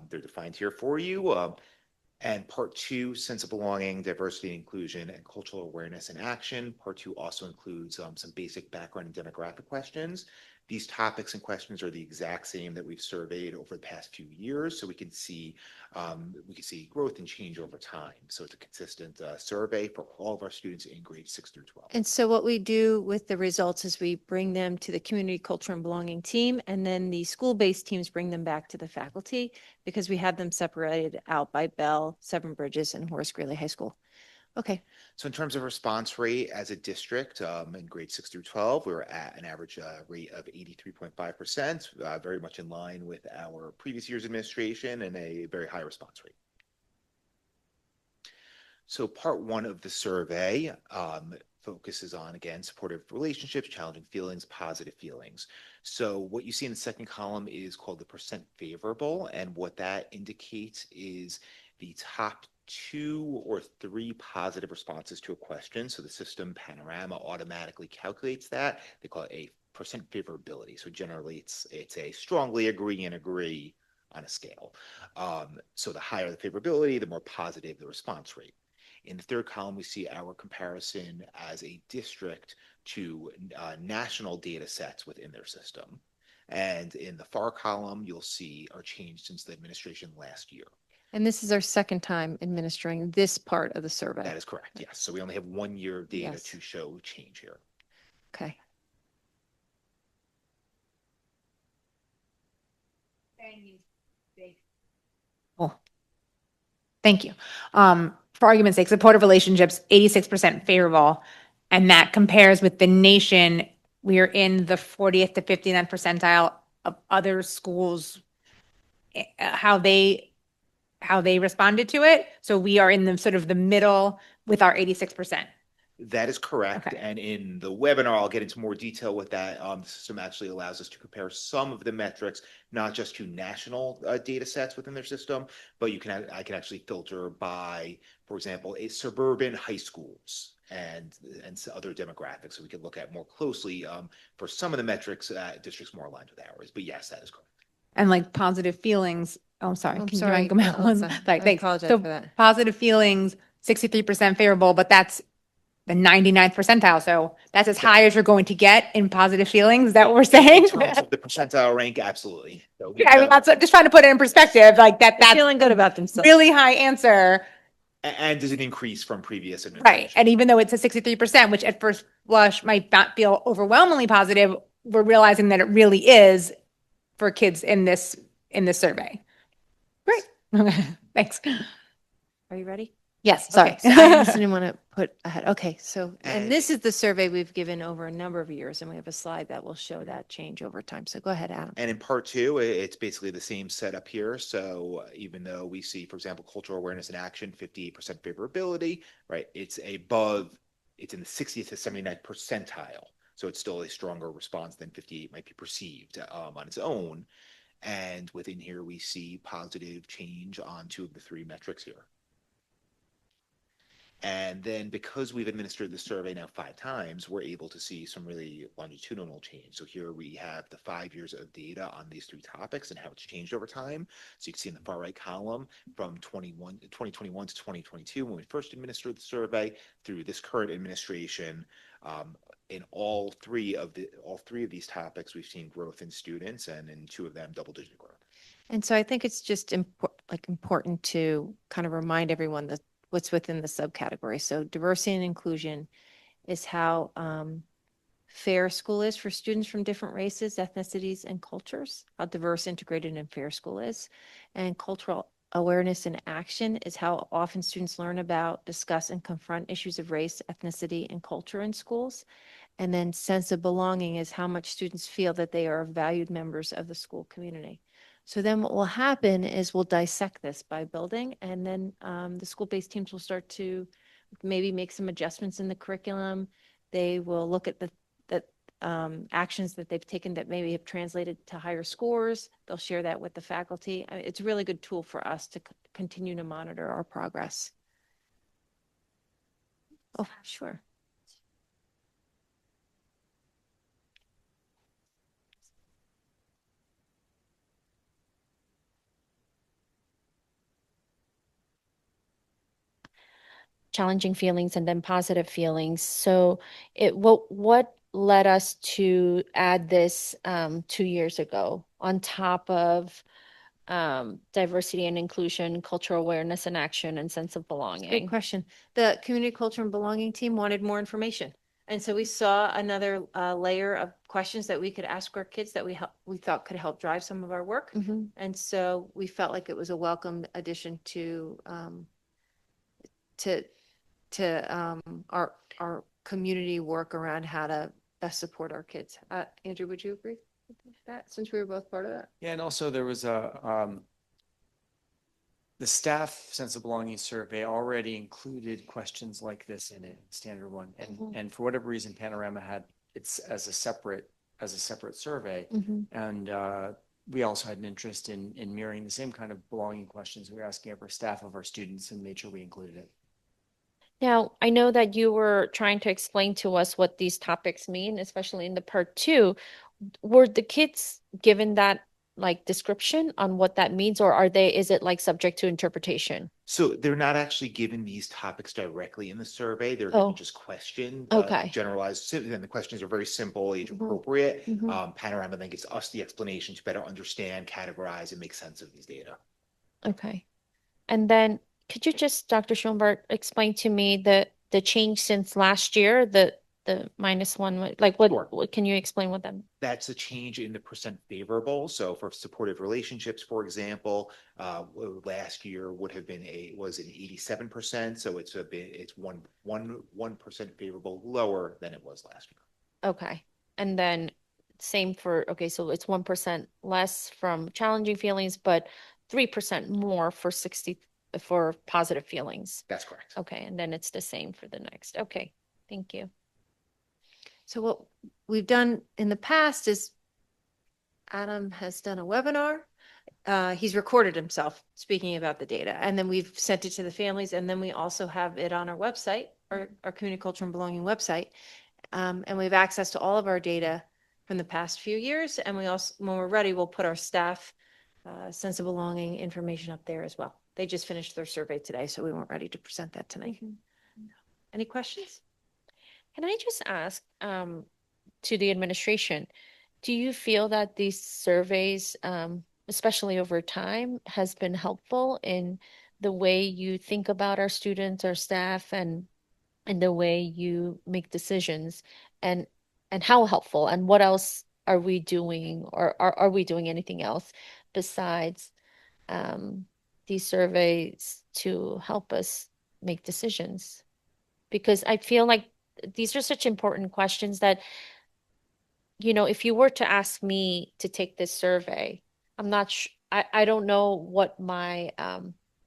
They're defined here for you. And part 2, sense of belonging, diversity and inclusion, and cultural awareness and action. Part 2 also includes some basic background and demographic questions. These topics and questions are the exact same that we've surveyed over the past few years, so we can see growth and change over time. So it's a consistent survey for all of our students in grades 6 through 12. And so what we do with the results is we bring them to the community culture and belonging team, and then the school-based teams bring them back to the faculty because we have them separated out by Bell, Seven Bridges, and Horace Greeley High School. Okay. So in terms of response rate as a district, in grades 6 through 12, we were at an average rate of 83.5%, very much in line with our previous year's administration, and a very high response rate. So part 1 of the survey focuses on, again, supportive relationships, challenging feelings, positive feelings. So what you see in the second column is called the percent favorable, and what that indicates is the top 2 or 3 positive responses to a question. So the system Panorama automatically calculates that. They call it a percent favorability. So generally it's a strongly agree and agree on a scale. So the higher the favorability, the more positive the response rate. In the third column, we see our comparison as a district to national data sets within their system. And in the far column, you'll see our change since the administration last year. And this is our second time administering this part of the survey. That is correct, yes. So we only have 1 year of data to show change here. Okay. Oh, thank you. For argument's sake, supportive relationships, 86% favorable, and that compares with the nation. We are in the 40th to 59th percentile of other schools, how they responded to it. So we are in the sort of the middle with our 86%. That is correct. Okay. And in the webinar, I'll get into more detail with that. The system actually allows us to compare some of the metrics, not just to national data sets within their system, but I can actually filter by, for example, suburban high schools and other demographics. So we can look at more closely for some of the metrics districts more aligned with ours. But yes, that is correct. And like positive feelings. Oh, I'm sorry. I'm Can sorry. you come out? Elsa, I Thanks. apologize So for that. positive feelings, 63% favorable, but that's the 99th percentile. So that's as high as you're going to get in positive feelings. Is that what we're saying? In terms of the percentile rank, absolutely. So I mean, I'm just trying to put it in perspective, like They're that's feeling good about themselves. really high answer. and does it increase from previous administration? Right. And even though it's a 63%, which at first blush might not feel overwhelmingly positive, we're realizing that it really is for kids in this survey. Great. Okay. Thanks. Are you ready? Yes, sorry. Okay, so I just didn't want to put ahead. Okay, so, and And- this is the survey we've given over a number of years, and we have a slide that will show that change over time. So go ahead, Adam. And in part 2, it's basically the same setup here. So even though we see, for example, cultural awareness and action, 58% favorability, right? It's in the 60th to 79th percentile. So it's still a stronger response than 58 might be perceived on its own. And within here, we see positive change on 2 of the 3 metrics here. And then because we've administered the survey now 5 times, we're able to see some really longitudinal change. So here we have the 5 years of data on these 3 topics and how it's changed over time. So you can see in the far right column from 2021 to 2022, when we first administered the survey, through this current administration, in all three of these topics, we've seen growth in students, and in 2 of them, double-digit growth. And so I think it's just important to kind of remind everyone that what's within the subcategory. So diversity and inclusion is how fair school is for students from different races, ethnicities, and cultures, how diverse, integrated, and fair school is. And cultural awareness and action is how often students learn about, discuss, and confront issues of race, ethnicity, and culture in schools. And then sense of belonging is how much students feel that they are valued members of the school community. So then what will happen is we'll dissect this by building, and then the school-based teams will start to maybe make some adjustments in the curriculum. They will look at actions that they've taken that maybe have translated to higher scores. They'll share that with the faculty. I mean, it's a really good tool for us to continue to monitor our progress. Oh, sure. Challenging feelings and then positive feelings. So what led us to add this 2 years ago on top of diversity and inclusion, cultural awareness and action, and sense of Great belonging? question. The community culture and belonging team wanted more information. And so we saw another layer of questions that we could ask our kids that we thought could help drive some of our work. Mhm. And so we felt like it was a welcome addition to our community work around how to best support our kids. Andrew, would you agree with that, since we were both part of that? Yeah, and also there was the staff sense of belonging survey already included questions like this in it, standard one. And for whatever reason, Panorama had it's as a separate survey. And we also had an interest in mirroring the same kind of belonging questions we were asking of our staff, of our students, and made sure we included it. Now, I know that you were trying to explain to us what these topics mean, especially in the part 2. Were the kids given that like description on what that means, or is it like subject to interpretation? So they're not actually given these topics directly in the survey. They're Oh. given just questions, Okay. generalized, and the questions are very simple, age appropriate. Panorama then gives us the explanation to better understand, categorize, and make sense of these data. Okay. And then could you just, Dr. Schoenberg, explain to me the change since last year, the -1, like Sure. what can you explain what that? That's a change in the percent favorable. So for supportive relationships, for example, last year was an 87%. So it's 1% favorable, lower than it was last year. Okay. And then same for, okay, so it's 1% less from challenging feelings, but 3% more for positive feelings. That's correct. Okay, and then it's the same for the next. Okay, thank you. So what we've done in the past is Adam has done a webinar. He's recorded himself speaking about the data, and then we've sent it to the families, and then we also have it on our website, our community culture and belonging website. And we have access to all of our data from the past few years. And we also, when we're ready, we'll put our staff sense of belonging information up there as well. They just finished their survey today, so we weren't ready to present that tonight. Any questions? Can I just ask to the administration, do you feel that these surveys, especially over time, has been helpful in the way you think about our students, our staff, and the way you make decisions, and how helpful, and what else are we doing, or are we doing anything else besides these surveys to help us make decisions? Because I feel like these are such important questions that, if you were to ask me to take this survey, I'm not I don't know what my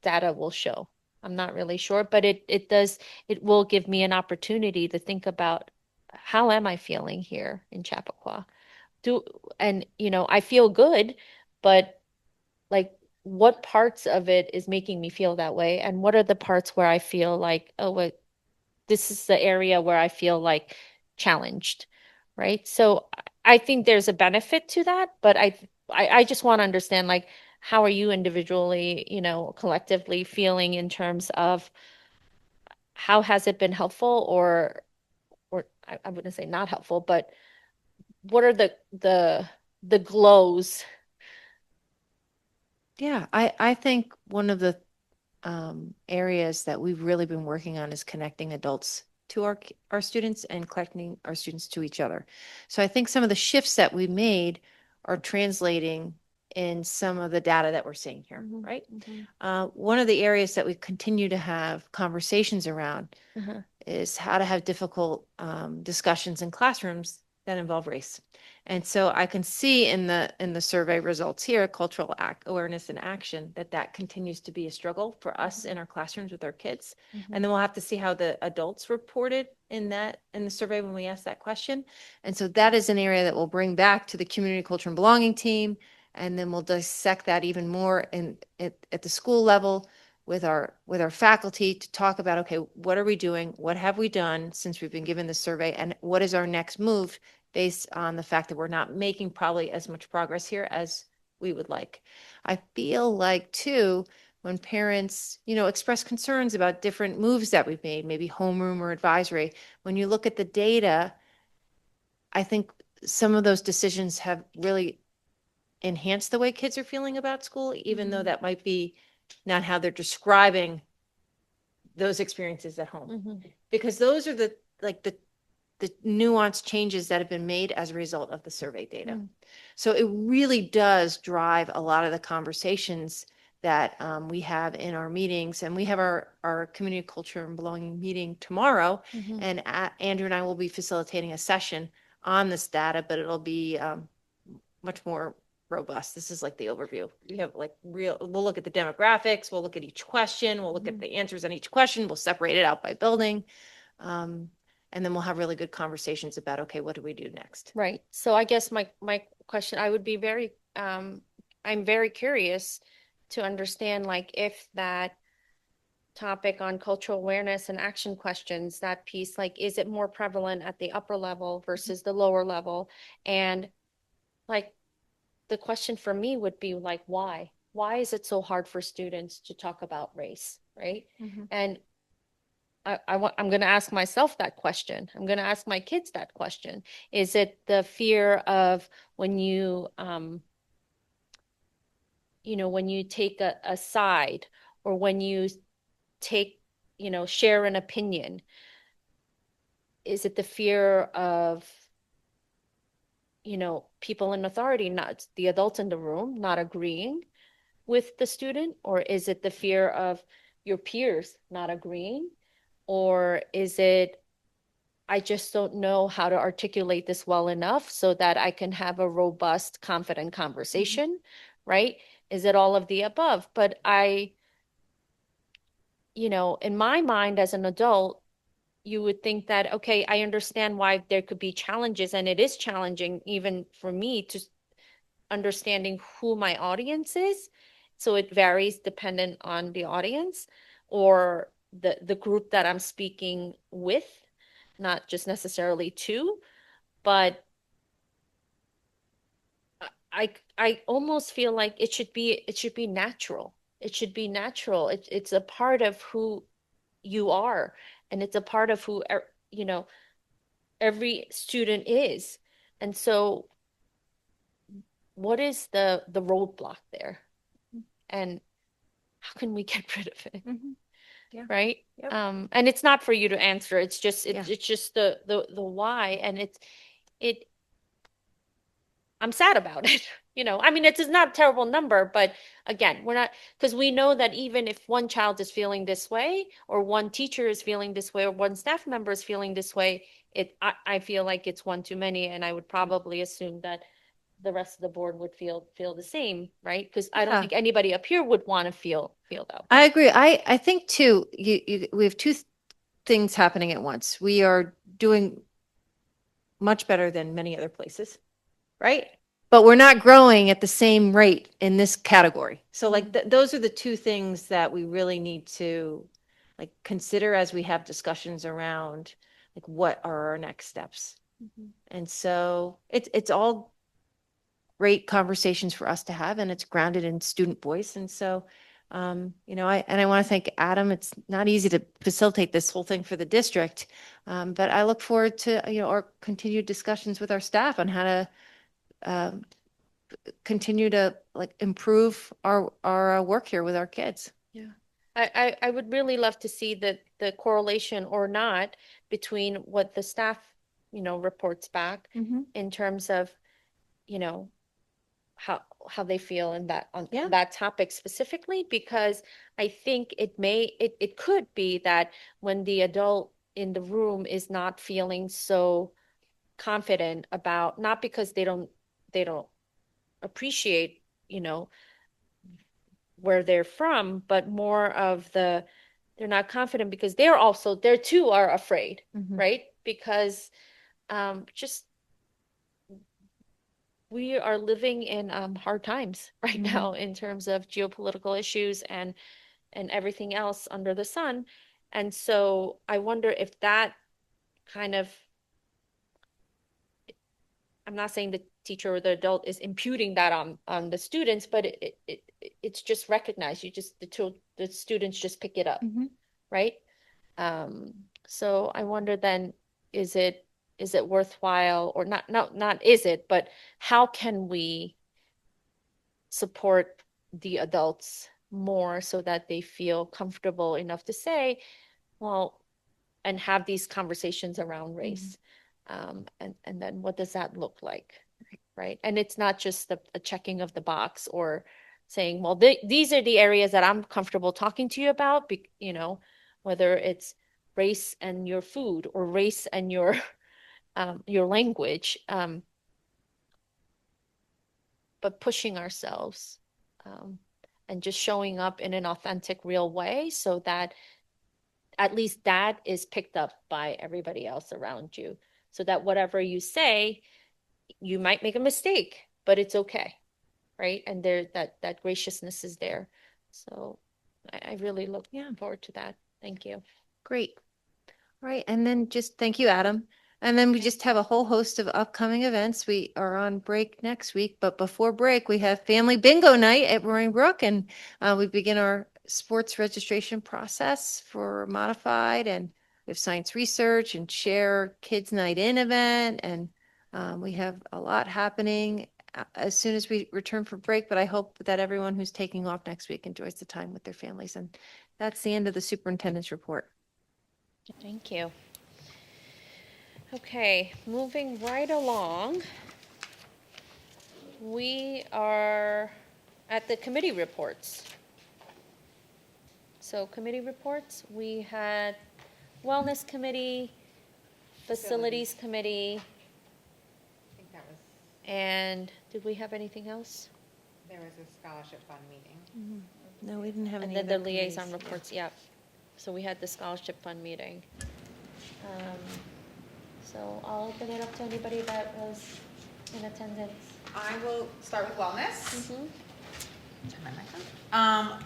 data will show. I'm not really sure, but it will give me an opportunity to think about, how am I feeling here in Chappaqua? I feel good, but like, what parts of it is making me feel that way, and what are the parts where I feel like, oh, wait, this is the area where I feel like challenged, right? So I think there's a benefit to that, but I just want to understand, like, how are you individually, collectively feeling in terms of how has it been helpful, or I wouldn't say not helpful, but what are the glows? Yeah, I think one of the areas that we've really been working on is connecting adults to our students and connecting our students to each other. So I think some of the shifts that we made are translating in some of the data that we're seeing here, right? One of the areas that we continue to have conversations around is how to have difficult discussions in classrooms that involve race. And so I can see in the survey results here, cultural awareness and action, that continues to be a struggle for us in our classrooms with our kids. And then we'll have to see how the adults reported in the survey when we asked that question. And so that is an area that we'll bring back to the community culture and belonging team. And then we'll dissect that even more at the school level with our faculty to talk about, okay, what are we doing? What have we done since we've been given the survey? And what is our next move based on the fact that we're not making probably as much progress here as we would like. I feel like too, when parents, express concerns about different moves that we've made, maybe homeroom or advisory, when you look at the data, I think some of those decisions have really enhanced the way kids are feeling about school, even though that might be not how they're describing those experiences at home. Because those are the nuanced changes that have been made as a result of the survey data. So it really does drive a lot of the conversations that we have in our meetings. And we have our community culture and belonging meeting tomorrow. And Andrew and I will be facilitating a session on this data, but it'll be much more robust. This is like the overview. We have we'll look at the demographics, we'll look at each question, we'll look at the answers on each question, we'll separate it out by building. And then we'll have really good conversations about, okay, what do we do next? Right. So I guess my question, I would be I'm very curious to understand, like, if that topic on cultural awareness and action questions, that piece, like, is it more prevalent at the upper level versus the lower level? And like, the question for me would be like, why? Why is it so hard for students to talk about race, right? And I'm going to ask myself that question. I'm going to ask my kids that question. Is it the fear of when you when you take a side, or when you take, share an opinion? Is it the fear of, people in authority, not the adults in the room, not agreeing with the student? Or is it the fear of your peers not agreeing? Or is it, I just don't know how to articulate this well enough so that I can have a robust, confident conversation, right? Is it all of the above? But in my mind as an adult, you would think that, okay, I understand why there could be challenges, and it is challenging even for me to understanding who my audience is. So it varies dependent on the audience or the group that I'm speaking with, not just necessarily to, but I almost feel like it should be natural. It should be natural. It's a part of who you are, and it's a part of who you know every student is. And so what is the roadblock there? And how can we get rid of it? Yeah. Right? Yep. And it's not for you to answer. It's just Yeah. it's just the why. And it I'm sad about it. I mean, it's not a terrible number, but again, we're not, because we know that even if one child is feeling this way, or one teacher is feeling this way, or one staff member is feeling this way, I feel like it's one too many, and I would probably assume that the rest of the board would feel the same, right? Because I don't Yeah. think anybody up here would want to feel that way. I agree. I think too, we have two things happening at once. We are doing much better than many other places, right? But we're not growing at the same rate in this category. So like those are the two things that we really need to consider as we have discussions around what are our next steps. And so it's all great conversations for us to have, and it's grounded in student voice. And so I want to thank Adam. It's not easy to facilitate this whole thing for the district, but I look forward to our continued discussions with our staff on how to continue to improve our work here with our kids. Yeah. I would really love to see the correlation or not between what the staff, reports back in terms of, how they feel in Yeah. that topic specifically, because I think it could be that when the adult in the room is not feeling so confident about, not because they don't appreciate, where they're from, but more of they're not confident because they're too are afraid, right? Because just we are living in hard times right now in terms of geopolitical issues and everything else under the sun. And so I wonder if that kind of, I'm not saying the teacher or the adult is imputing that on the students, but it's just recognized. The students just pick it up, right? So I wonder then, is it worthwhile or not is it, but how can we support the adults more so that they feel comfortable enough to say, well, and have these conversations around race. And then what does that look like, right? And it's not just a checking of the box or saying, well, these are the areas that I'm comfortable talking to you about, whether it's race and your food or race and your language, but pushing ourselves and just showing up in an authentic, real way so that at least that is picked up by everybody else around you, so that whatever you say, you might make a mistake, but it's okay, right? And that graciousness is there. So I really look forward to that. Thank you. Great. All right, and then just thank you, Adam. And then we just have a whole host of upcoming events. We are on break next week, but before break, we have family bingo night at Roaring Brook, and we begin our sports registration process for modified, and we have science research and share kids night in event, and we have a lot happening as soon as we return from break. But I hope that everyone who's taking off next week enjoys the time with their families. And that's the end of the superintendent's report. Thank you. Okay, moving right along. We are at the committee reports. So committee reports, we had Wellness Committee, Facilities Committee, I think that was, and did we have anything else? there was a scholarship fund meeting. No, we didn't have any And then other the liaison committees. reports, yeah. So we had the scholarship fund meeting. So I'll open it up to anybody that was in attendance. I will start with wellness. Mhm. Turn my mic on.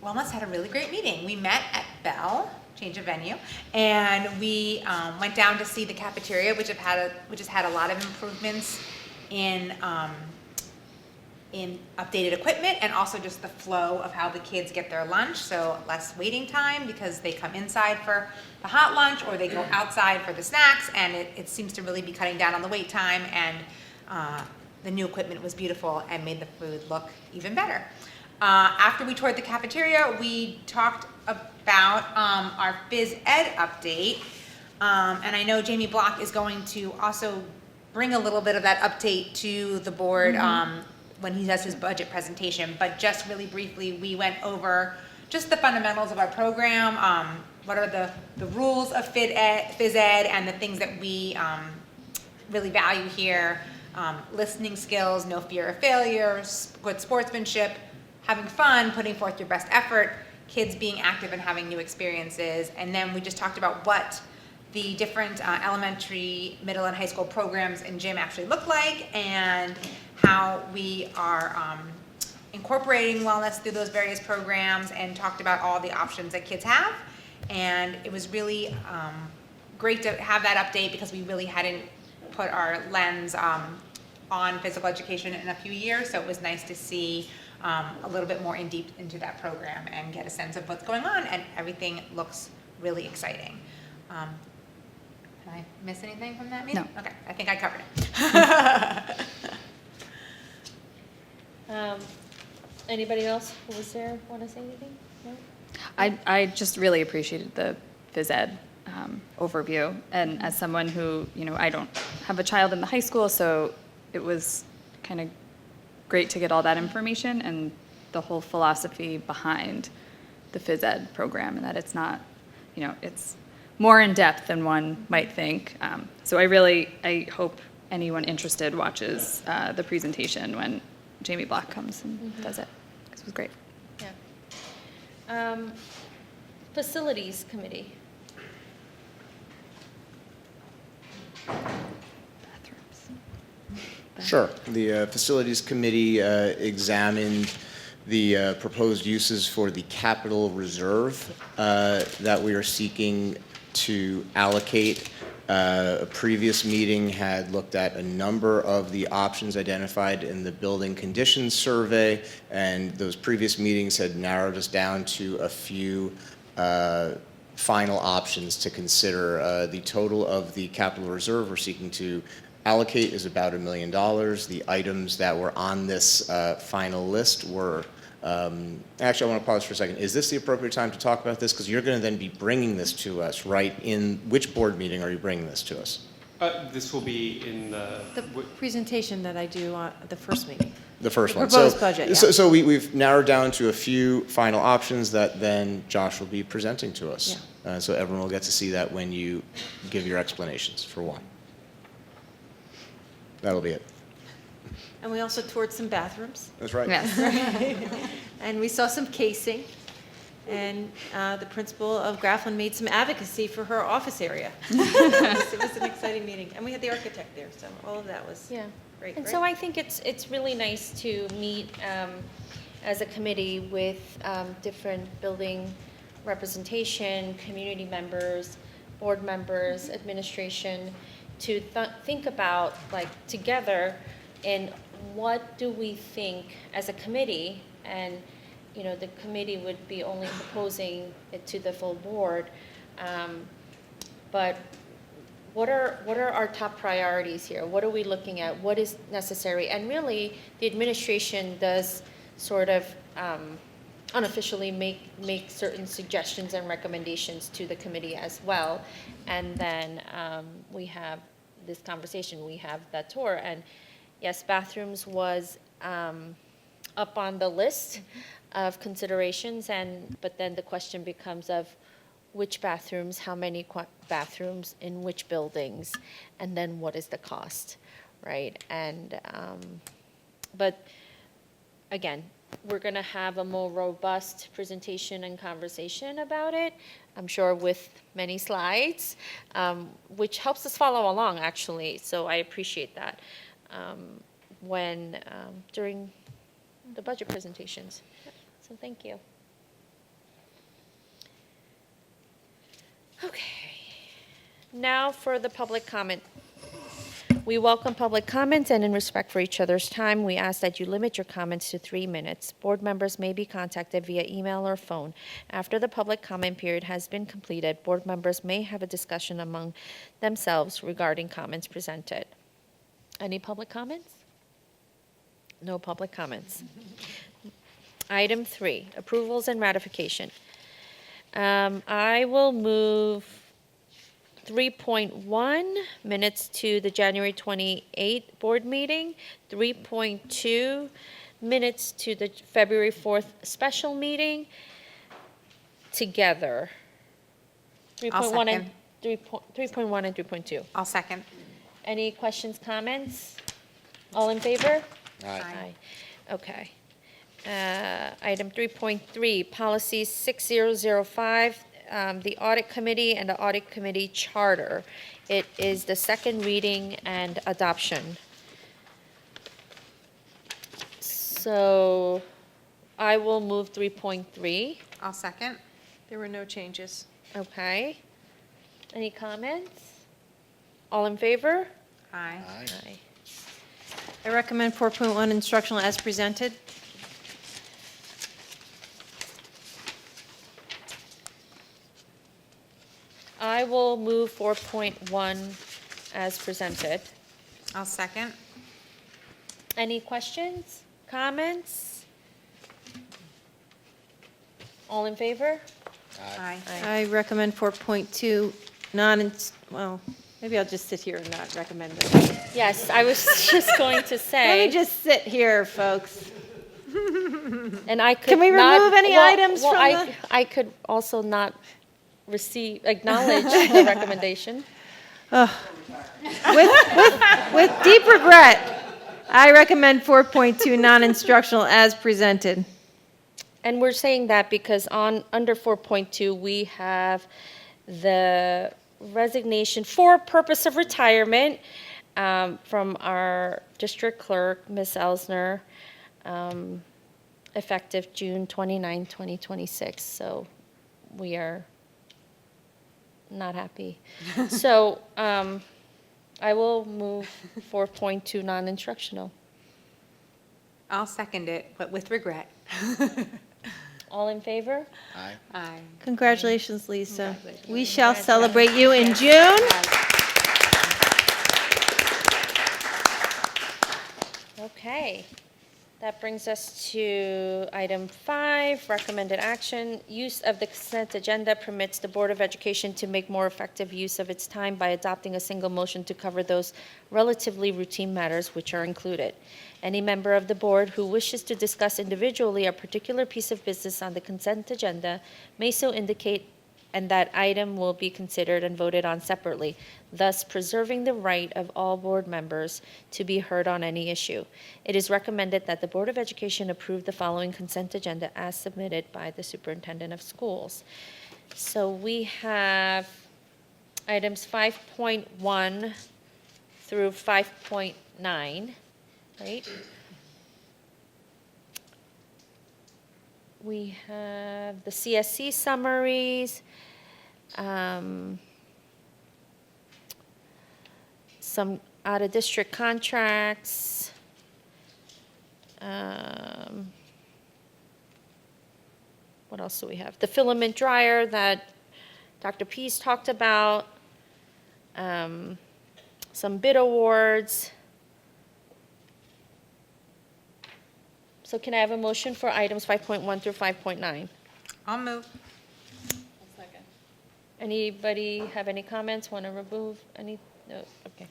Wellness had a really great meeting. We met at Bell, change of venue, and we went down to see the cafeteria, which has had a lot of improvements in updated equipment and also just the flow of how the kids get their lunch. So less waiting time because they come inside for the hot lunch or they go outside for the snacks, and it seems to really be cutting down on the wait time. And the new equipment was beautiful and made the food look even better. After we toured the cafeteria, we talked about our phys ed update. And I know Jamie Block is going to also bring a little bit of that update to the board when he does his budget presentation. But just really briefly, we went over just the fundamentals of our program, what are the rules of phys ed and the things that we really value here, listening skills, no fear of failure, good sportsmanship, having fun, putting forth your best effort, kids being active and having new experiences. And then we just talked about what the different elementary, middle, and high school programs in gym actually look like, and how we are incorporating wellness through those various programs, and talked about all the options that kids have. And it was really great to have that update because we really hadn't put our lens on physical education in a few years. So it was nice to see a little bit more in deep into that program and get a sense of what's going on, and everything looks really exciting. Did I miss anything from that meeting? No. Okay, I think I covered it. Anybody else who was there want to say anything? No? I just really appreciated the phys ed overview. And as someone who, I don't have a child in the high school, so it was kind of great to get all that information and the whole philosophy behind the phys ed program, and that it's not, it's more in depth than one might think. So I hope anyone interested watches the presentation when Jamie Block comes and does it, because it was great. Yeah. Facilities Committee. Sure. The Facilities Committee examined the proposed uses for the capital reserve that we are seeking to allocate. A previous meeting had looked at a number of the options identified in the building conditions survey, and those previous meetings had narrowed us down to a few final options to consider. The total of the capital reserve we're seeking to allocate is about $1 million. The items that were on this final list were, actually, I want to pause for a second. Is this the appropriate time to talk about this? Because you're going to then be bringing this to us, right? In which board meeting are you bringing this to us? This will be in The presentation that I do on the first meeting. The first The one. proposed budget, yeah. So we've narrowed down to a few final options that then Josh will be presenting to us. So everyone will get to see that when you give your explanations, for one. That'll be it. And we also toured some bathrooms. That's right. Yes. And we saw some casing. And the principal of Grafflin made some advocacy for her office area. It was an exciting meeting. And we had the architect there, so all of that was great. And so I think it's really nice to meet as a committee with different building representation, community members, board members, administration, to think about, like, together, and what do we think as a committee, and you know, the committee would be only proposing it to the full board, but what are our top priorities here? What are we looking at? What is necessary? And really, the administration does sort of unofficially make certain suggestions and recommendations to the committee as well. And then we have this conversation, we have that tour. And yes, bathrooms was up on the list of considerations, but then the question becomes of which bathrooms, how many bathrooms in which buildings, and then what is the cost, right? And but again, we're going to have a more robust presentation and conversation about it, I'm sure with many slides, which helps us follow along, actually. So I appreciate that during the budget presentations. So thank you. Okay. Now for the public comment. We welcome public comments, and in respect for each other's time, we ask that you limit your comments to 3 minutes. Board members may be contacted via email or phone. After the public comment period has been completed, board members may have a discussion among themselves regarding comments presented. Any public comments? No public comments. Item 3, approvals and ratification. I will move 3.1, minutes to the January 28th board meeting, 3.2, minutes to the February 4th special meeting, together. 3.1 and 3.1 and 3.2. I'll second. Any questions, comments? All in favor? Aye. Okay. Item 3.3, policy 6005, the audit committee and the audit committee charter. It is the second reading and adoption. So I will move 3.3. I'll second. There were no changes. Okay. Any comments? All in favor? Aye. Aye. I recommend 4.1 instructional as presented. I will move 4.1 as presented. I'll second. Any questions, comments? All in favor? Aye. I recommend 4.2 well, maybe I'll just sit here and not recommend it. Yes, I was just going to Let say. me just sit here, folks. And I could Can we not- remove any items from I could also not acknowledge the recommendation. With deep regret, I recommend 4.2 non-instructional as presented. And we're saying that because under 4.2, we have the resignation for purpose of retirement from our district clerk, Ms. Elsner, effective June 29, 2026. So we are not happy. So I will move 4.2 non-instructional. I'll second it, but with regret. All in favor? Aye. Aye. Congratulations, Lisa. Congratulations. We shall celebrate you in June. Okay. That brings us to item 5, recommended action. Use of the consent agenda permits the Board of Education to make more effective use of its time by adopting a single motion to cover those relatively routine matters which are included. Any member of the board who wishes to discuss individually a particular piece of business on the consent agenda may so indicate, and that item will be considered and voted on separately, thus preserving the right of all board members to be heard on any issue. It is recommended that the Board of Education approve the following consent agenda as submitted by the Superintendent of Schools. So we have items 5.1 through 5.9, right? We have the CSC summaries, some out-of-district contracts, what else do we have? The filament dryer that Dr. Pease talked about, some bid awards. So can I have a motion for items 5.1 through 5.9? I'll move. Anybody have any comments, want to remove any? No, okay.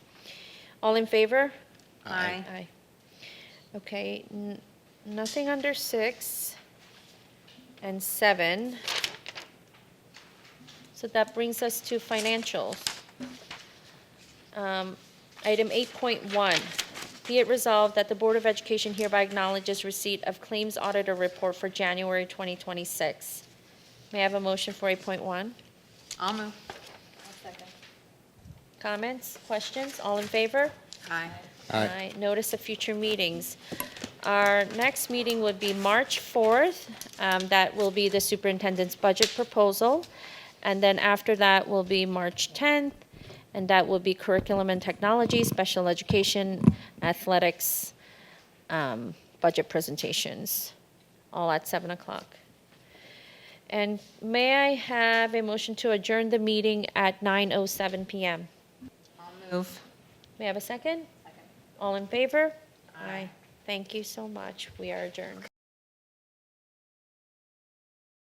All in favor? Aye. Aye. Okay, nothing under 6 and 7. So that brings us to financials. Item 8.1, be it resolved that the Board of Education hereby acknowledges receipt of Claims Auditor Report for January 2026. May I have a motion for 8.1? I'll move. Comments, questions, all in favor? Aye. Aye. Notice of future meetings. Our next meeting would be March 4th. That will be the superintendent's budget proposal. And then after that will be March 10th, and that will be curriculum and technology, special education, athletics, budget presentations, all at 7 o'clock. And may I have a motion to adjourn the meeting at 9:07 p.m.? I'll move. May I have a second? Second. All in favor? Aye. Thank you so much. We are adjourned.